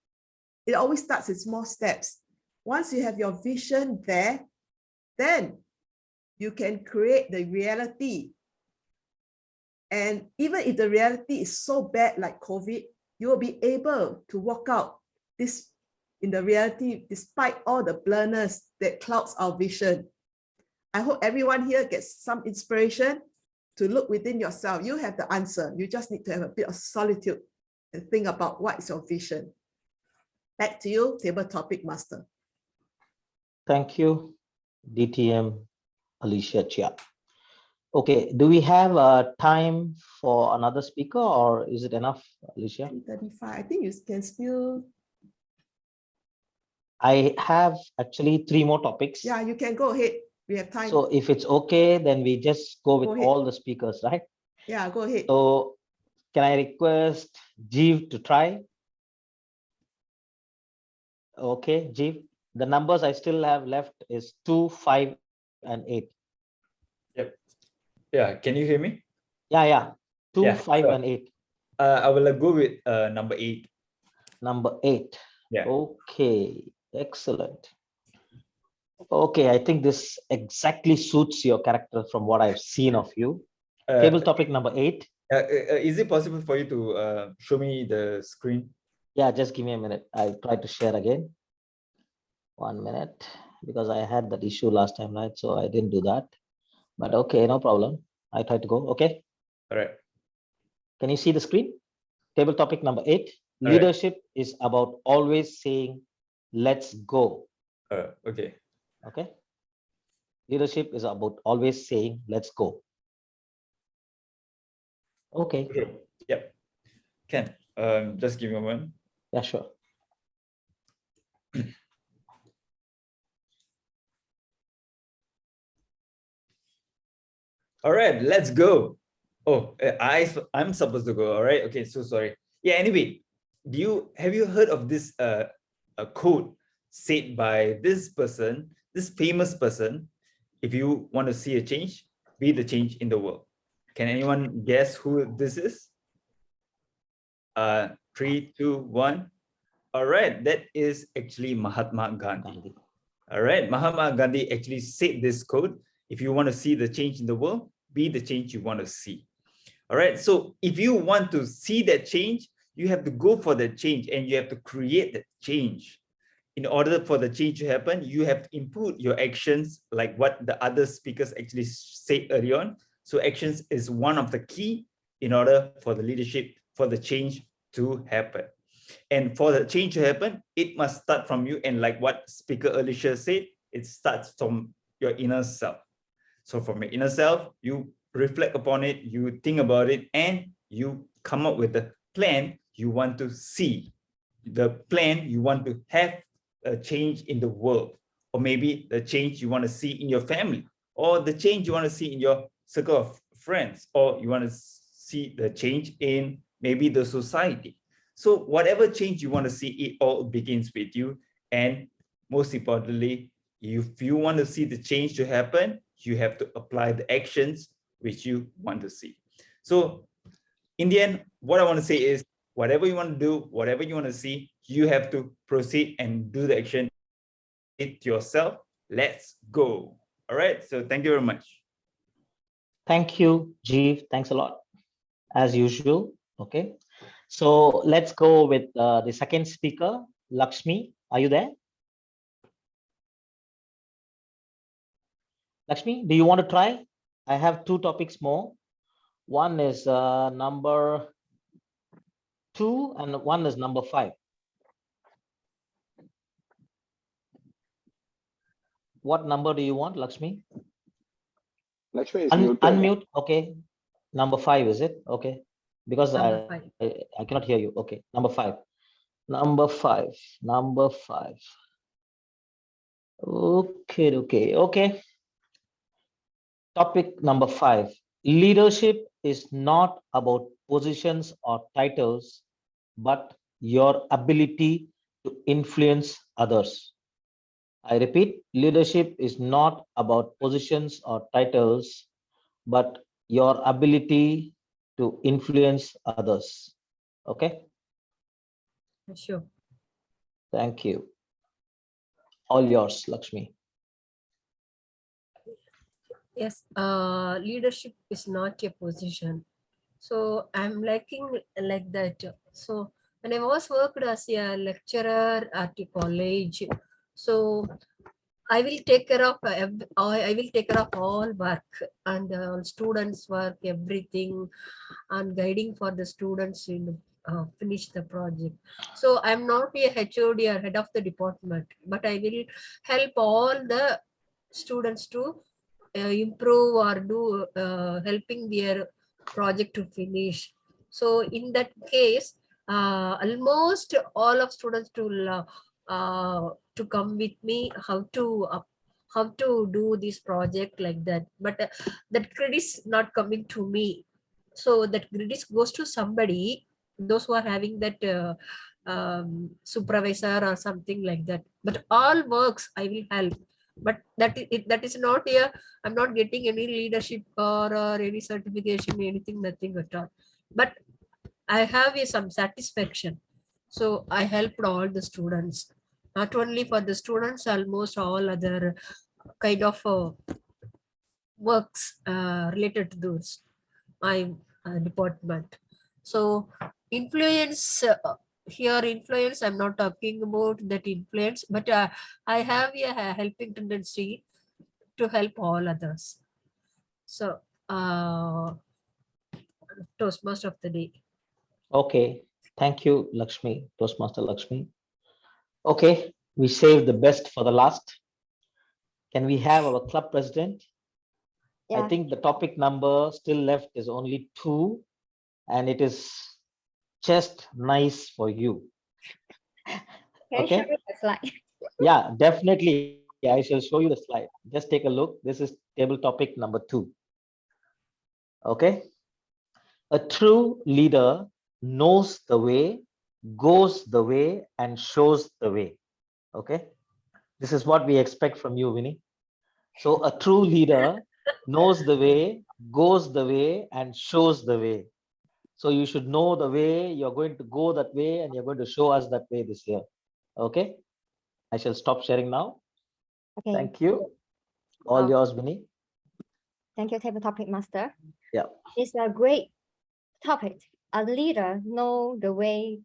Speaker 1: It always starts in small steps. Once you have your vision there, then you can create the reality. And even if the reality is so bad like COVID, you will be able to walk out this in the reality despite all the blurriness that clouds our vision. I hope everyone here gets some inspiration to look within yourself. You have the answer. You just need to have a bit of solitude and think about what is your vision. Back to you, Table Topic Master.
Speaker 8: Thank you, DTM Alicia Chia. Okay, do we have time for another speaker, or is it enough, Alicia?
Speaker 1: 35. I think you can still.
Speaker 8: I have actually 3 more topics.
Speaker 1: Yeah, you can go ahead. We have time.
Speaker 8: So if it's okay, then we just go with
Speaker 1: Go ahead.
Speaker 8: all the speakers, right?
Speaker 1: Yeah, go ahead.
Speaker 8: So can I request Jeev to try? Okay, Jeev, the numbers I still have left is 2, 5, and 8.
Speaker 6: Yep. Yeah, can you hear me?
Speaker 8: Yeah. 2,
Speaker 6: Yeah,
Speaker 8: 5,
Speaker 6: sure.
Speaker 8: and 8.
Speaker 6: I will go with number 8.
Speaker 8: Number 8.
Speaker 6: Yeah.
Speaker 8: Okay, excellent. Okay, I think this exactly suits your character from what I've seen of you. Table topic number 8.
Speaker 6: Is it possible for you to show me the screen?
Speaker 8: Yeah, just give me a minute. I'll try to share again. 1 minute, because I had that issue last time, right? So I didn't do that. But okay, no problem. I try to go. Okay.
Speaker 6: All right.
Speaker 8: Can you see the screen? Table topic number 8.
Speaker 6: All
Speaker 8: Leadership is about always saying, let's go.
Speaker 6: Okay.
Speaker 8: Okay. Leadership is about always saying, let's go. Okay.
Speaker 6: Okay. Yep. Ken, just give me a moment.
Speaker 8: Yeah, sure.
Speaker 6: All right, let's go. Oh, I'm supposed to go. All right. Okay. So sorry. Yeah. Anyway, have you heard of this a quote said by this person, this famous person? If you want to see a change, be the change in the world. Can anyone guess who this is? 3, 2, 1. All right, that is actually Mahatma Gandhi. All right, Mahatma Gandhi actually said this quote: if you want to see the change in the world, be the change you want to see. All right, so if you want to see that change, you have to go for that change and you have to create that change. In order for the change to happen, you have to input your actions, like what the other speakers actually said early on. So actions is one of the key in order for the leadership, for the change to happen. And for the change to happen, it must start from you. And like what Speaker Alicia said, it starts from your inner self. So from your inner self, you reflect upon it, you think about it, and you come up with the plan you want to see, the plan you want to have a change in the world, or maybe the change you want to see in your family, or the change you want to see in your circle of friends, or you want to see the change in maybe the society. So whatever change you want to see, it all begins with you. And most importantly, if you want to see the change to happen, you have to apply the actions which you want to see. So in the end, what I want to say is, whatever you want to do, whatever you want to see, you have to proceed and do the action it yourself. Let's go. All right. So thank you very much.
Speaker 8: Thank you, Jeev. Thanks a lot, as usual. Okay. So let's go with the second speaker, Lakshmi. Are you there? Lakshmi, do you want to try? I have two topics more. One is number 2 and one is number 5. What number do you want, Lakshmi?
Speaker 4: Lakshmi is muted.
Speaker 8: Unmute. Okay. Number 5, is it? Okay. Because
Speaker 9: Number
Speaker 8: I
Speaker 9: 5.
Speaker 8: I cannot hear you. Okay. Number 5. Number 5. Number 5. Okay. Okay. Okay. Topic number 5. Leadership is not about positions or titles, but your ability to influence others. I repeat, leadership is not about positions or titles, but your ability to influence others. Okay,
Speaker 9: Sure.
Speaker 8: thank you. All yours, Lakshmi.
Speaker 9: Yes, leadership is not a position. So I'm liking like that. So when I was worked as a lecturer at a college, so I will take care of I will take care of all work and students' work, everything, and guiding for the students in finish the project. So I'm not a HOD or head of the department, but I will help all the students to improve or do helping their project to finish. So in that case, almost all of students to come with me how to do this project like that. But that credit is not coming to me. So that credit goes to somebody, those who are having that supervisor or something like that. But all works I will help. But that is not here. I'm not getting any leadership or any certification, anything, nothing at all. But I have some satisfaction. So I helped all the students, not only for the students, almost all other kind of works related to those my department. So influence influence, I'm not talking about that influence, but I have a helping tendency to help all others. So Toastmaster of the day.
Speaker 8: Okay, thank you, Lakshmi, Toastmaster Lakshmi. Okay, we saved the best for the last. Can we have our club president?
Speaker 3: Yeah.
Speaker 8: I think the topic number still left is only 2, and it is just nice for you.
Speaker 3: Can you show me the slide?
Speaker 8: Yeah, definitely. I shall show you the slide. Just take a look. This is table topic number 2. Okay. A true leader knows the way, goes the way, and shows the way. Okay. This is what we expect from you, Winnie. So a true leader knows the way, goes the way, and shows the way. So you should know the way, you're going to go that way, and you're going to show us that way this year. Okay. I shall stop sharing now.
Speaker 3: Okay.
Speaker 8: Thank you. All yours, Winnie.
Speaker 3: Thank you, Table Topic Master.
Speaker 8: Yeah.
Speaker 3: It's a great topic. A leader know the way,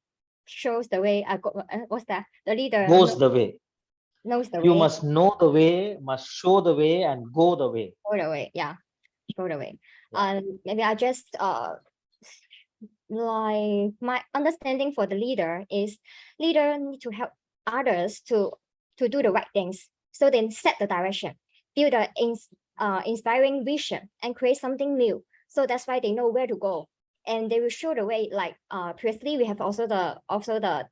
Speaker 3: shows the way. What's that? The leader
Speaker 8: Goes the way.
Speaker 3: Knows the
Speaker 8: You
Speaker 3: way.
Speaker 8: must know the way, must show the way, and go the way.
Speaker 3: Go the way, yeah. Go the way.
Speaker 8: Yeah.
Speaker 3: Maybe I just like my understanding for the leader is leader need to help others to do the right things. So then set the direction, build an inspiring vision, and create something new. So that's why they know where to go, and they will show the way. Like previously, we have also the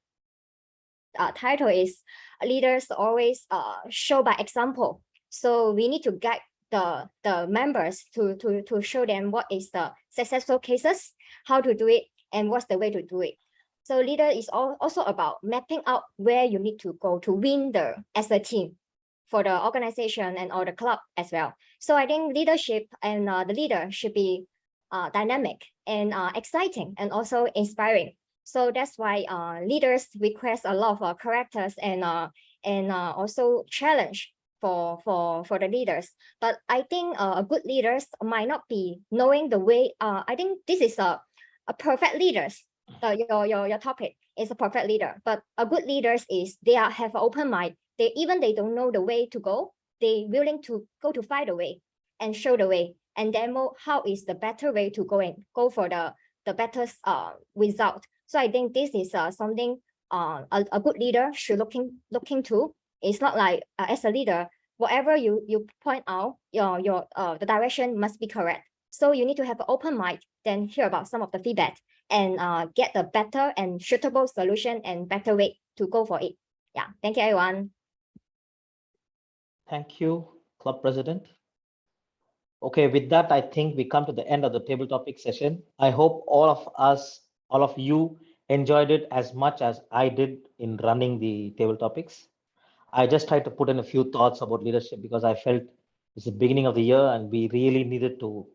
Speaker 3: title is leaders always show by example. So we need to guide the members to show them what is the successful cases, how to do it, and what's the way to do it. So leader is also about mapping out where you need to go to win as a team for the organization and or the club as well. So I think leadership and the leader should be dynamic and exciting and also inspiring. So that's why leaders request a lot of characters and also challenge for the leaders. But I think a good leaders might not be knowing the way. I think this is a perfect leaders. Your topic is a perfect leader, but a good leaders is they have an open mind. They don't know the way to go, they willing to go to find a way and show the way and demo how is the better way to go for the better result. So I think this is something a good leader should looking to. It's not like as a leader, whatever you point out, the direction must be correct. So you need to have an open mind, then hear about some of the feedback and get the better and suitable solution and better way to go for it. Yeah, thank you, everyone.
Speaker 8: Thank you, Club President. Okay, with that, I think we come to the end of the table topic session. I hope all of you enjoyed it as much as I did in running the table topics. I just tried to put in a few thoughts about leadership because I felt it's the beginning of the year and we really needed to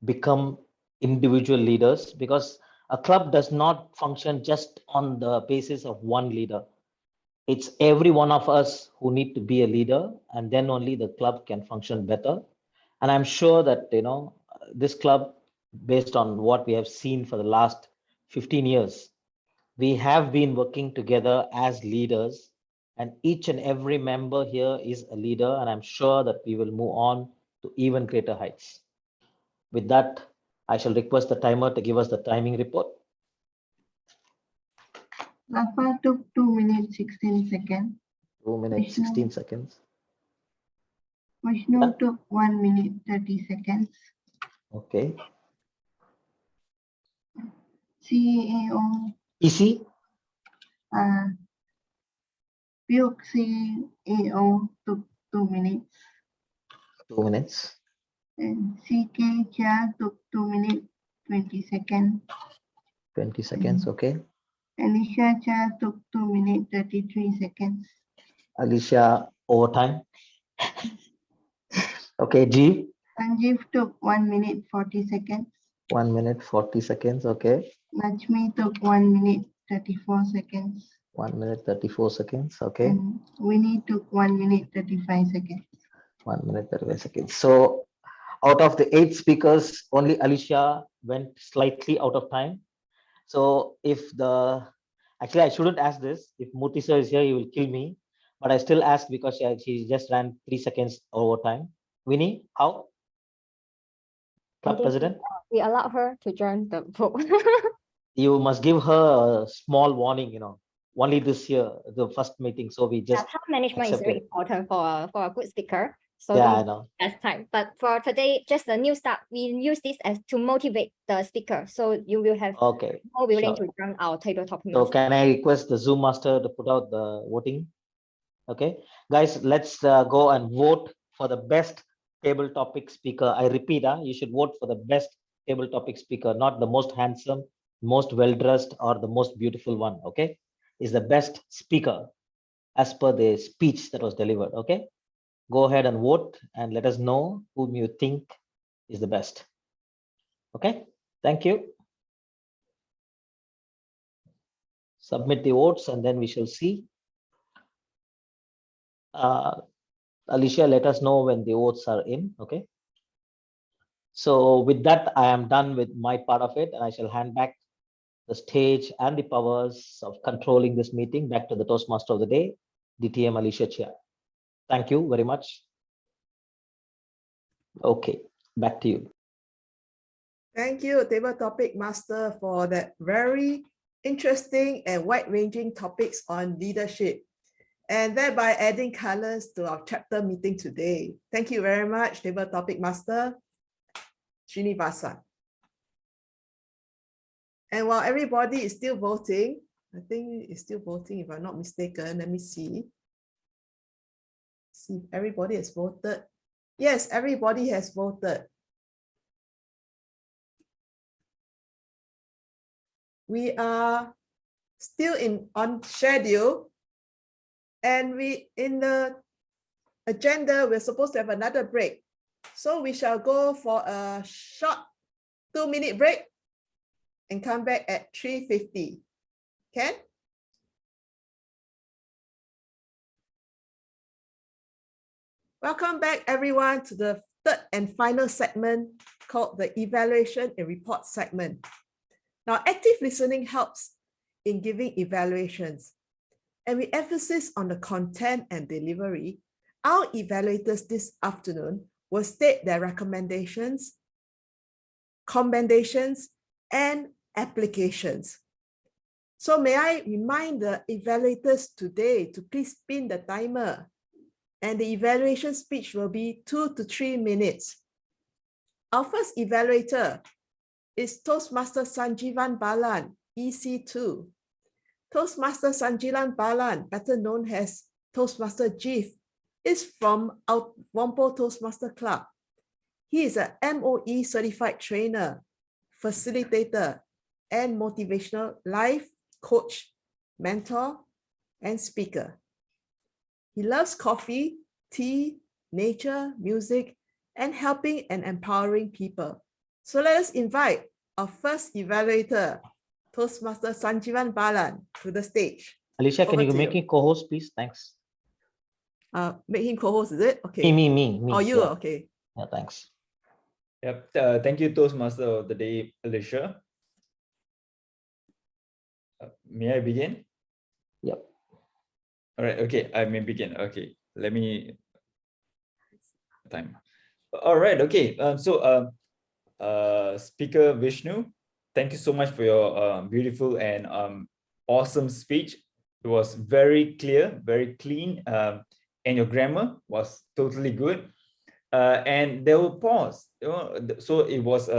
Speaker 8: become individual leaders, because a club does not function just on the basis of one leader. It's every one of us who need to be a leader, and then only the club can function better. And I'm sure that, this club, based on what we have seen for the last 15 years, we have been working together as leaders, and each and every member here is a leader, and I'm sure that we will move on to even greater heights. With that, I shall request the timer to give us the timing report.
Speaker 5: Rafa took 2 minutes 16 seconds.
Speaker 8: 2 minutes 16 seconds.
Speaker 5: Vishnu took 1 minute 30 seconds.
Speaker 8: Okay.
Speaker 5: CAO.
Speaker 8: EC.
Speaker 5: Pyuk CAO took 2 minutes.
Speaker 8: 2 minutes.
Speaker 5: And CK Chia took 2 minutes 20 seconds.
Speaker 8: 20 seconds, okay.
Speaker 5: Alicia Chia took 2 minutes 33 seconds.
Speaker 8: Alicia, overtime. Okay, G.
Speaker 5: Sanjeev took 1 minute 40 seconds.
Speaker 8: 1 minute 40 seconds, okay.
Speaker 5: Lakshmi took 1 minute 34 seconds.
Speaker 8: 1 minute 34 seconds, okay.
Speaker 5: And Winnie took 1 minute 35 seconds.
Speaker 8: 1 minute 35 seconds. So out of the 8 speakers, only Alicia went slightly out of time. So actually I shouldn't ask this. If Murthy sir is here, he will kill me. But I still ask because she just ran 3 seconds over time. Winnie, how? Club president?
Speaker 3: We allowed her to join the vote.
Speaker 8: You must give her a small warning, only this year, the first meeting. So we just
Speaker 3: time management is very important for a good speaker. So
Speaker 8: yeah, I know.
Speaker 3: That's time. But for today, just a new start. We use this as to motivate the speaker. So you will have more willing to join our table topic.
Speaker 8: So can I request the Zoom master to put out the voting? Okay, guys, let's go and vote for the best table topic speaker. I repeat, you should vote for the best table topic speaker, not the most handsome, most well-dressed, or the most beautiful one. Okay, is the best speaker as per the speech that was delivered. Okay, go ahead and vote and let us know whom you think is the best. Okay, thank you. Submit the votes and then we shall see. Alicia, let us know when the votes are in. Okay. So with that, I am done with my part of it, and I shall hand back the stage and the powers of controlling this meeting back to the Toastmaster of the day, DTM Alicia Chia. Thank you very much. Okay, back to you.
Speaker 1: Thank you, Table Topic Master, for that very interesting and wide-ranging topics on leadership. and thereby adding colors to our chapter meeting today. Thank you very much, Table Topic Master Srinivasa. And while everybody is still voting, I think it's still voting if I'm not mistaken. Let me see. See if everybody has voted. Yes, everybody has voted. We are still on schedule, and in the agenda, we're supposed to have another break. So we shall go for a short 2-minute break and come back at 3:50. Okay? Welcome back, everyone, to the third and final segment called the Evaluation and Report segment. Now, active listening helps in giving evaluations, and with emphasis on the content and delivery, our evaluators this afternoon will state their recommendations, commendations, and applications. So may I remind the evaluators today to please spin the timer, and the evaluation speech will be 2 to 3 minutes. Our first evaluator is Toastmaster Sanjivan Balan, EC2. Toastmaster Sanjivan Balan, better known as Toastmaster Jeef, is from our Whampoa Toastmaster Club. He is a MOE certified trainer, facilitator, and motivational life coach, mentor, and speaker. He loves coffee, tea, nature, music, and helping and empowering people. So let us invite our first evaluator, Toastmaster Sanjivan Balan, to the stage.
Speaker 8: Alicia, can
Speaker 1: Over
Speaker 8: you
Speaker 1: to
Speaker 8: make
Speaker 1: you.
Speaker 8: me co-host, please? Thanks.
Speaker 1: Make him co-host, is it? Okay.
Speaker 8: Me.
Speaker 1: Oh, you,
Speaker 8: yeah.
Speaker 1: okay.
Speaker 8: Yeah, thanks.
Speaker 6: Yep. Thank you, Toastmaster of the day, Alicia. May I begin?
Speaker 8: Yep.
Speaker 6: All right. Okay, I may begin. Okay, let me time. All right. Okay. Speaker Vishnu, thank you so much for your beautiful and awesome speech. It was very clear, very clean, and your grammar was totally good. And there were pause, so it was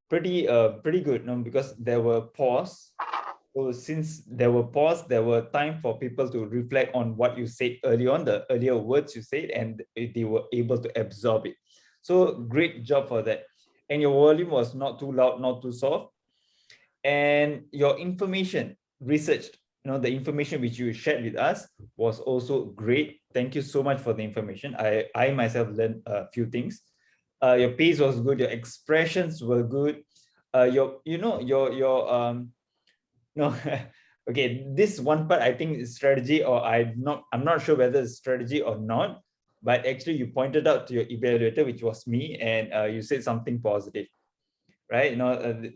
Speaker 6: pretty good, because there were pause. So since there were pause, there were time for people to reflect on what you said early on, the earlier words you said, and they were able to absorb it. So great job for that. And your volume was not too loud, not too soft. And your information researched, the information which you shared with us was also great. Thank you so much for the information. I myself learned a few things. Your pace was good. Your expressions were good. No, okay, this one part I think is strategy, or I'm not sure whether it's strategy or not, but actually you pointed out to your evaluator, which was me, and you said something positive, right?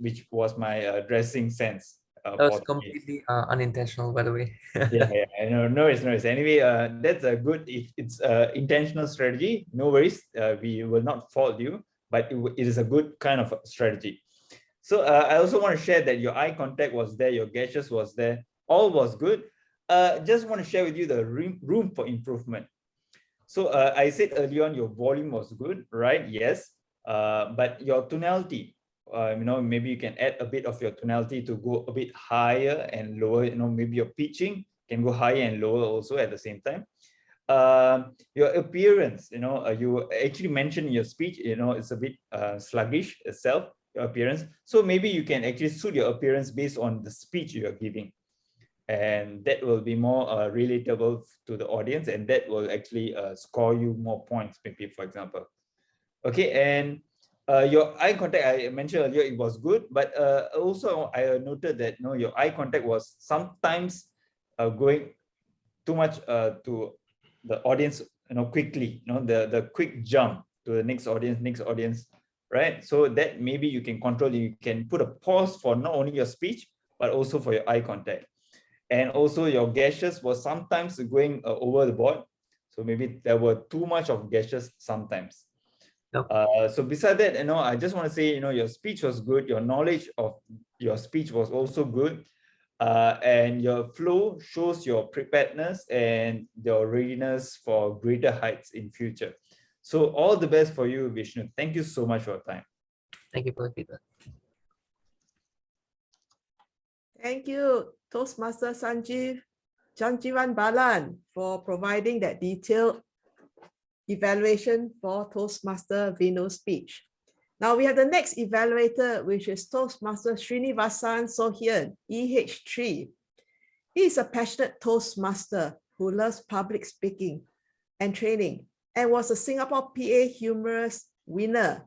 Speaker 6: Which was my dressing sense.
Speaker 7: That was completely unintentional, by the way.
Speaker 6: Yeah, I know. No worries. Anyway, that's a good, if it's intentional strategy, no worries. We will not fault you, but it is a good kind of strategy. So I also want to share that your eye contact was there, your gestures was there, all was good. Just want to share with you the room for improvement. So I said earlier on, your volume was good, right? Yes, but your tonality, maybe you can add a bit of your tonality to go a bit higher and lower. Maybe your pitching can go higher and lower also at the same time. Your appearance, you actually mentioned in your speech, it's a bit sluggish itself, your appearance. So maybe you can actually suit your appearance based on the speech you are giving, and that will be more relatable to the audience, and that will actually score you more points, maybe, for example. Okay, and your eye contact, I mentioned earlier, it was good, but also I noted that your eye contact was sometimes going too much to the audience, quickly, the quick jump to the next audience, right? So that maybe you can control. You can put a pause for not only your speech, but also for your eye contact. And also your gestures were sometimes going over the board. So maybe there were too much of gestures sometimes.
Speaker 7: Yep.
Speaker 6: So beside that, I just want to say, your speech was good. Your knowledge of your speech was also good. and your flow shows your preparedness and your readiness for greater heights in future. So all the best for you, Vishnu. Thank you so much for your time.
Speaker 7: Thank you for the feedback.
Speaker 1: Thank you, Toastmaster Sanjivan Balan, for providing that detailed evaluation for Toastmaster Vino's speech. Now we have the next evaluator, which is Toastmaster Srinivasan Sohyan, EH3. He is a passionate Toastmaster who loves public speaking and training and was a Singapore PA Humorous winner.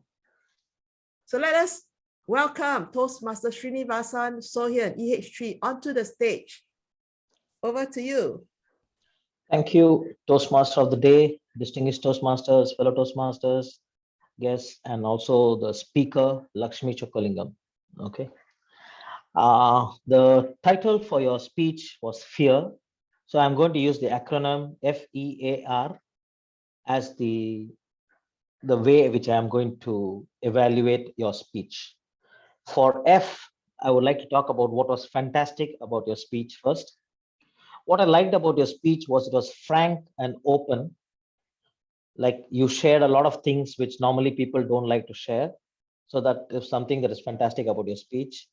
Speaker 1: So let us welcome Toastmaster Srinivasan Sohyan, EH3, onto the stage. Over to you.
Speaker 8: Thank you, Toastmaster of the day, distinguished Toastmasters, fellow Toastmasters, guests, and also the speaker, Lakshmi Chokalingam. Okay. The title for your speech was Fear. So I'm going to use the acronym FEAR as the way which I am going to evaluate your speech. For F, I would like to talk about what was fantastic about your speech first. What I liked about your speech was it was frank and open. Like you shared a lot of things which normally people don't like to share. So that is something that is fantastic about your speech.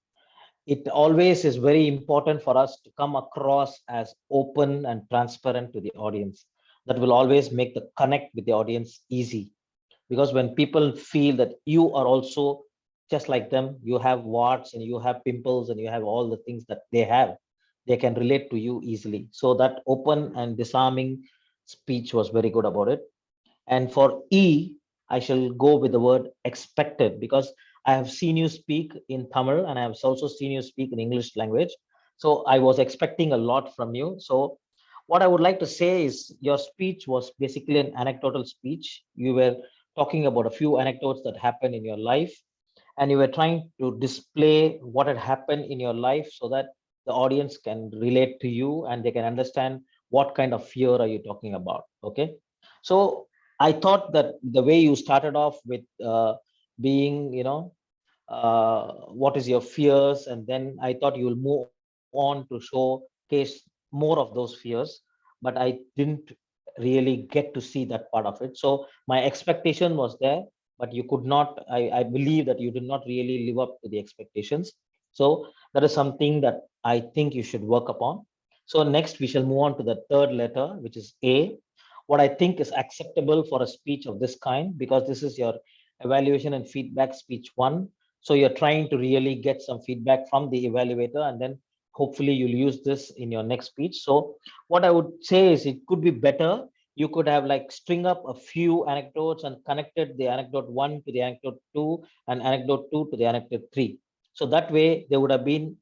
Speaker 8: It always is very important for us to come across as open and transparent to the audience. That will always make the connect with the audience easy. Because when people feel that you are also just like them, you have warts and you have pimples and you have all the things that they have, they can relate to you easily. So that open and disarming speech was very good about it. And for E, I shall go with the word expected, because I have seen you speak in Tamil and I have also seen you speak in English language. So I was expecting a lot from you. So what I would like to say is your speech was basically an anecdotal speech. You were talking about a few anecdotes that happened in your life, and you were trying to display what had happened in your life so that the audience can relate to you and they can understand what kind of fear are you talking about. Okay. So I thought that the way you started off with being, what is your fears, and then I thought you will move on to showcase more of those fears, but I didn't really get to see that part of it. So my expectation was there, but you could not, I believe that you did not really live up to the expectations. So that is something that I think you should work upon. So next we shall move on to the third letter, which is A. What I think is acceptable for a speech of this kind, because this is your evaluation and feedback speech 1. So you're trying to really get some feedback from the evaluator, and then hopefully you'll use this in your next speech. So what I would say is it could be better. You could have like string up a few anecdotes and connected the anecdote 1 to the anecdote 2 and anecdote 2 to the anecdote 3. So that way there would have been,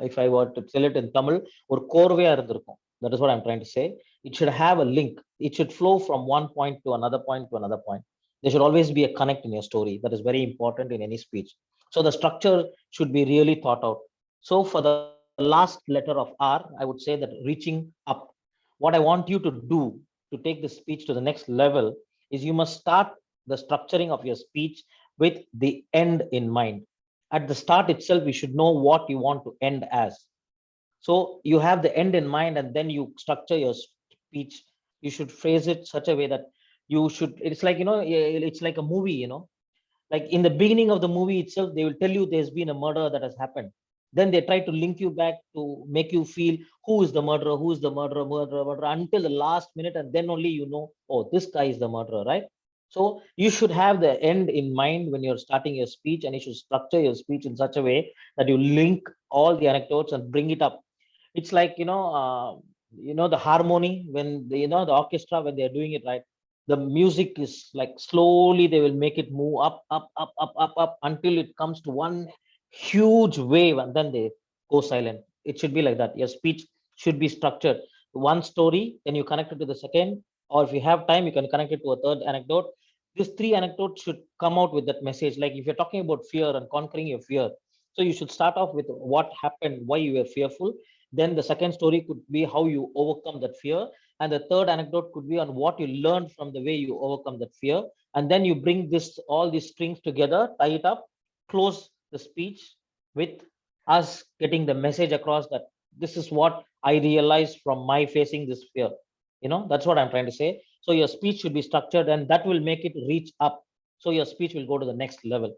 Speaker 8: if I were to tell it in Tamil, or korveya irundirukum. That is what I'm trying to say. It should have a link. It should flow from one point to another point to another point. There should always be a connect in your story. That is very important in any speech. So the structure should be really thought out. So for the last letter of R, I would say that reaching up. What I want you to do to take the speech to the next level is you must start the structuring of your speech with the end in mind. At the start itself, you should know what you want to end as. So you have the end in mind, and then you structure your speech. You should phrase it such a way that you should, it's like, it's like a movie, like in the beginning of the movie itself, they will tell you there's been a murder that has happened. Then they try to link you back to make you feel who is the murderer, murderer, until the last minute. And then only you know, oh, this guy is the murderer, right? So you should have the end in mind when you're starting your speech, and you should structure your speech in such a way that you link all the anecdotes and bring it up. It's like, the harmony when the orchestra, when they're doing it right, the music is like slowly they will make it move up until it comes to one huge wave, and then they go silent. It should be like that. Your speech should be structured. One story, then you connect it to the second, or if you have time, you can connect it to a third anecdote. These 3 anecdotes should come out with that message. Like if you're talking about fear and conquering your fear, so you should start off with what happened, why you were fearful. Then the second story could be how you overcome that fear. And the third anecdote could be on what you learned from the way you overcome that fear. And then you bring all these strings together, tie it up, close the speech with us getting the message across that This is what I realized from my facing this fear. That's what I'm trying to say. So your speech should be structured, and that will make it reach up. So your speech will go to the next level.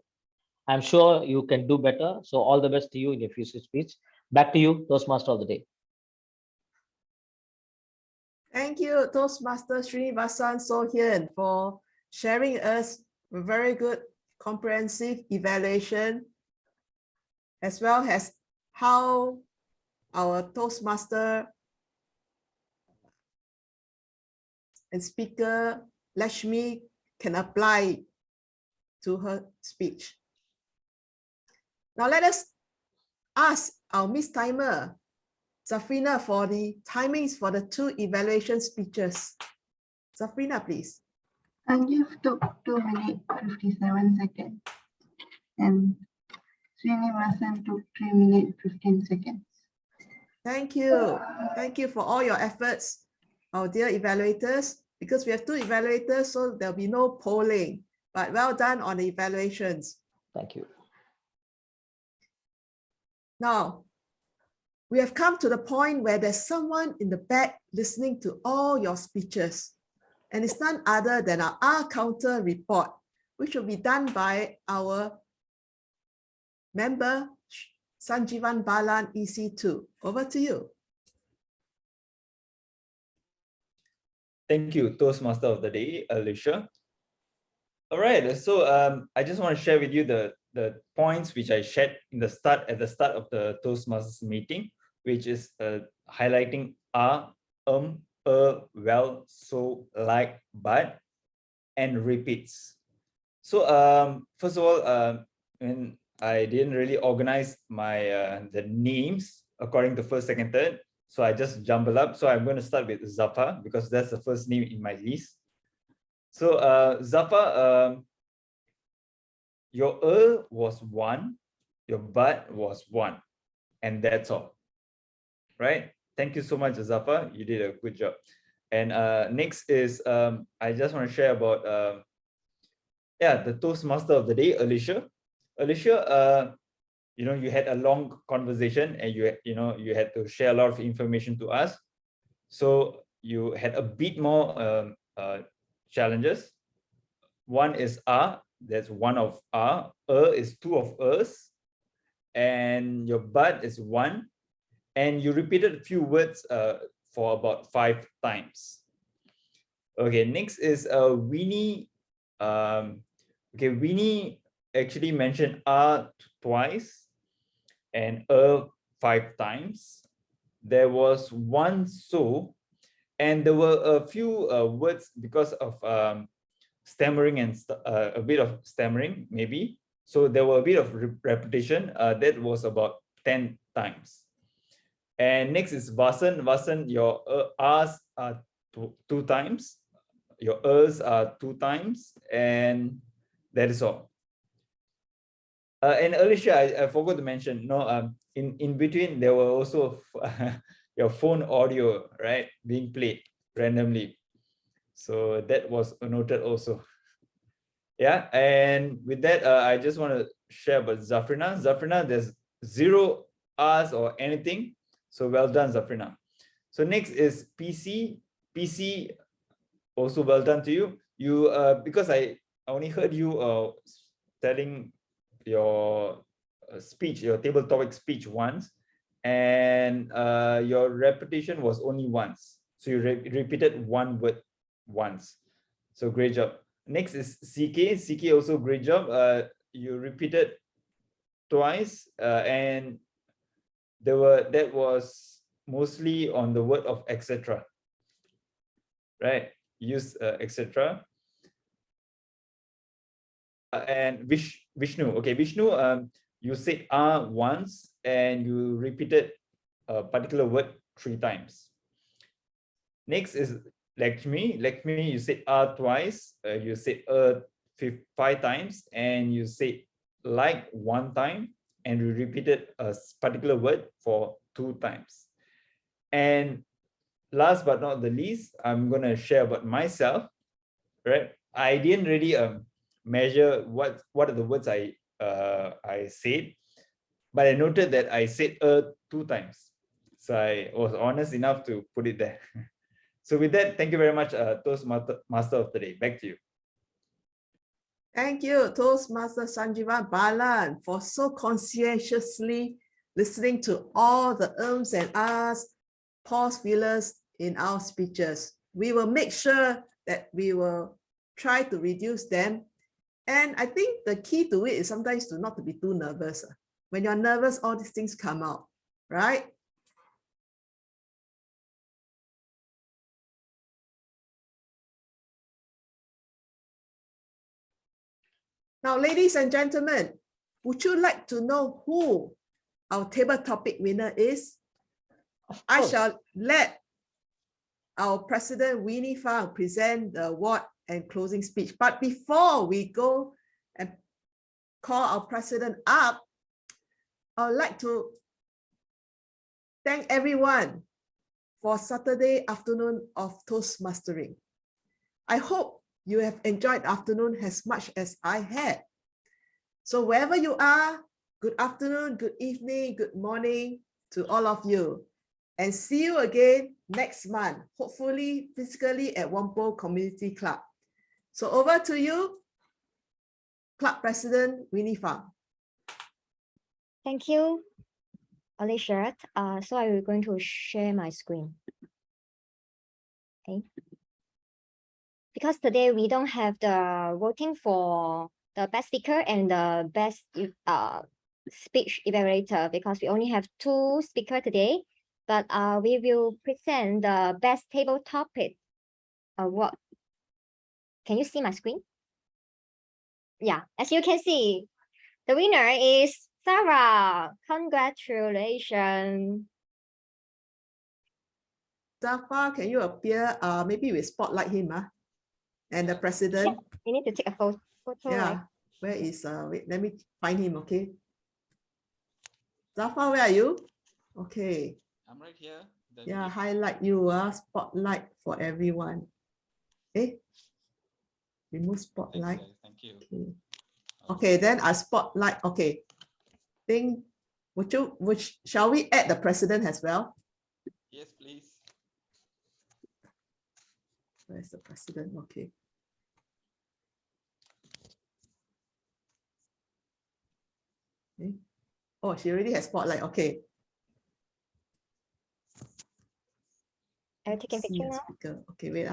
Speaker 8: I'm sure you can do better. So all the best to you in your future speech. Back to you, Toastmaster of the day.
Speaker 1: Thank you, Toastmaster Srinivasan Sohyun, for sharing us a very good comprehensive evaluation, as well as how our Toastmaster and speaker Lashmi can apply to her speech. Now let us ask our Miss Timer, Zafrina, for the timings for the 2 evaluation speeches. Zafrina, please.
Speaker 5: Sanjeev took 2 minutes 57 seconds and Srinivasan took 3 minutes 15 seconds.
Speaker 1: Thank you. Thank you for all your efforts, our dear evaluators. Because we have 2 evaluators, so there'll be no polling, but well done on the evaluations.
Speaker 8: Thank you.
Speaker 1: Now, we have come to the point where there's someone in the back listening to all your speeches, and it's none other than our R-Counter report, which will be done by our member, Sanjivan Balan, EC2. Over to you.
Speaker 6: Thank you, Toastmaster of the day, Alicia. All right, so I just want to share with you the points which I shared at the start of the Toastmasters meeting, which is highlighting well, so, like, but, and repeats. So first of all, when I didn't really organize my the names according to first, second, third, so I just jumbled up. So I'm going to start with Zafar because that's the first name in my list. So Zafar, your was 1, your but was 1, and that's all. Right? Thank you so much, Zafar. You did a good job. And next is I just want to share about the Toastmaster of the day, Alicia. Alicia, you had a long conversation and you had to share a lot of information to us. So you had a bit more challenges. One is that's 1 of is 2 of us, and your but is 1, and you repeated a few words for about 5 times. Okay, next is Winnie. Okay, Winnie actually mentioned twice and 5 times. There was 1 so, and there were a few words because of stammering and a bit of stammering maybe. So there were a bit of repetition. That was about 10 times. And next is Vasan. Vasan, your R's are 2 times. Your R's are 2 times, and that is all. And Alicia, I forgot to mention, in between there were also your phone audio, right, being played randomly. So that was noted also. Yeah, and with that, I just want to share about Zafrina. Zafrina, there's 0 R's or anything. So well done, Zafrina. So next is PC. PC, also well done to you. You because I only heard you telling your speech, your table topic speech once, and your repetition was only once. So you repeated 1 word once. So great job. Next is CK. CK, also great job. You repeated twice, and that was mostly on the word of etc. Right? Use etc. And Vishnu. Okay, Vishnu, you said once and you repeated a particular word 3 times. Next is Lakshmi. Lakshmi, you said twice, you said 5 times, and you said like 1 time, and you repeated a particular word for 2 times. And last but not the least, I'm gonna share about myself. Right? I didn't really measure what are the words I said, but I noted that I said 2 times. So I was honest enough to put it there. So with that, thank you very much, Toastmaster of the day. Back to you.
Speaker 1: Thank you, Toastmaster Sanjeevan Balan, for so conscientiously listening to all the ums and ahs, pause fillers in our speeches. We will make sure that we will try to reduce them. And I think the key to it is sometimes to not to be too nervous. When you're nervous, all these things come out, right? Now, ladies and gentlemen, would you like to know who our table topic winner is? I shall let our President Winnie Fang present the award and closing speech. But before we go and call our president up, I would like to thank everyone for Saturday afternoon of Toastmastering. I hope you have enjoyed the afternoon as much as I had. So wherever you are, good afternoon, good evening, good morning to all of you. And see you again next month, hopefully physically at Whampoa Community Club. So over to you, Club President Winnie Fang.
Speaker 3: Thank you, Alicia. So I'm going to share my screen. Okay. Because today we don't have the voting for the best speaker and the best speech evaluator, because we only have 2 speakers today. But we will present the best table topic award. Can you see my screen? Yeah, as you can see, the winner is Sarah. Congratulations.
Speaker 1: Zafar, can you appear? Maybe we spotlight him, and the president.
Speaker 3: Yeah, you need to take a photo.
Speaker 1: Yeah,
Speaker 3: right?
Speaker 1: where is wait, let me find him. Okay, Zafar, where are you? Okay.
Speaker 4: I'm right here.
Speaker 1: Yeah, highlight you, spotlight for everyone. Remove spotlight.
Speaker 4: Thank you.
Speaker 1: Okay. Okay, then I spotlight. Okay. Shall we add the president as well?
Speaker 4: Yes, please.
Speaker 1: Where's the president? Okay. Okay. Oh, she already has spotlight. Okay.
Speaker 3: Are you taking
Speaker 1: See
Speaker 3: picture
Speaker 1: a
Speaker 3: now?
Speaker 1: speaker. Okay, wait.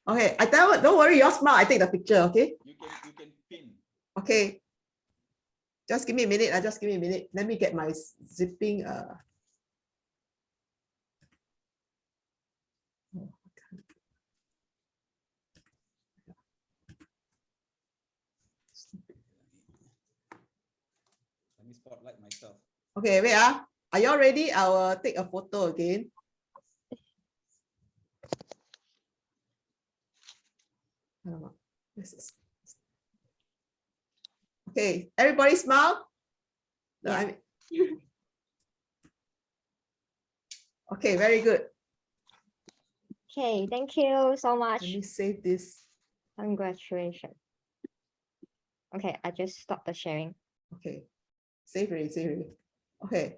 Speaker 1: Okay, I tell you, don't worry, your smile. I take the picture, okay?
Speaker 4: You can pin.
Speaker 1: Okay. Just give me a minute. Just give me a minute. Let me get my zipping.
Speaker 4: Let me spotlight myself.
Speaker 1: Okay, wait. Are you all ready? I will take a photo again. Okay, everybody smile.
Speaker 3: Yeah.
Speaker 1: Okay, very good.
Speaker 3: Okay, thank you so much.
Speaker 1: Let me save this.
Speaker 3: Congratulations. Okay, I just stopped the sharing.
Speaker 1: Okay, save it. Okay.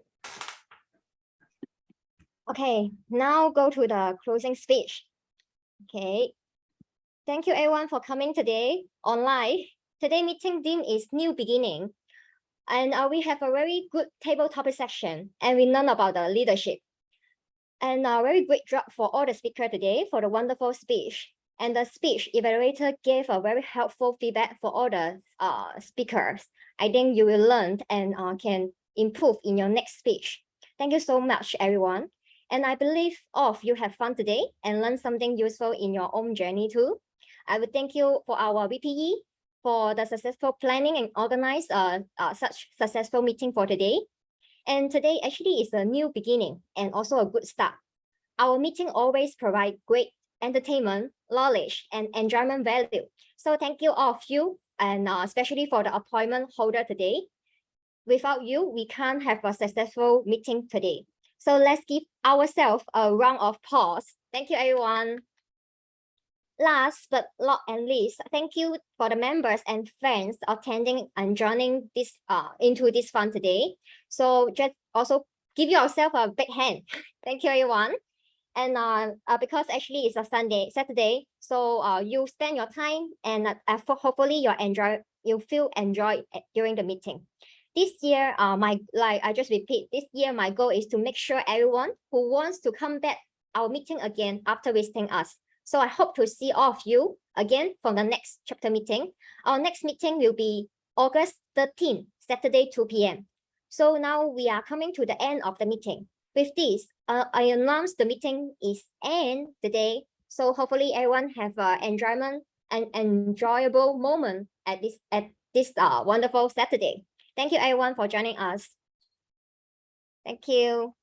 Speaker 3: Okay, now go to the closing speech. Okay. Thank you everyone for coming today online. Today meeting theme is new beginning. And we have a very good table topic section, and we learn about the leadership. And a very great job for all the speakers today for the wonderful speech. And the speech evaluator gave a very helpful feedback for all the speakers. I think you will learn and can improve in your next speech. Thank you so much, everyone. And I believe all of you have fun today and learned something useful in your own journey too. I would thank you for our VPE for the successful planning and organize such successful meeting for today. And today actually is a new beginning and also a good start. Our meeting always provide great entertainment, knowledge, and enjoyment value. So thank you all of you, and especially for the appointment holder today. Without you, we can't have a successful meeting today. So let's give ourselves a round of applause. Thank you, everyone. Last but not least, thank you for the members and friends attending and joining this into this fun today. So just also give yourself a big hand. Thank you, everyone. And because actually it's a Saturday, so you spend your time and hopefully you feel enjoyed during the meeting. This year, I just repeat, this year my goal is to make sure everyone who wants to come back our meeting again after visiting us. So I hope to see all of you again from the next chapter meeting. Our next meeting will be August 13th, Saturday, 2 p.m. So now we are coming to the end of the meeting. With this, I announce the meeting is end today. So hopefully everyone have enjoyment and enjoyable moment at this wonderful Saturday. Thank you everyone for joining us. Thank you.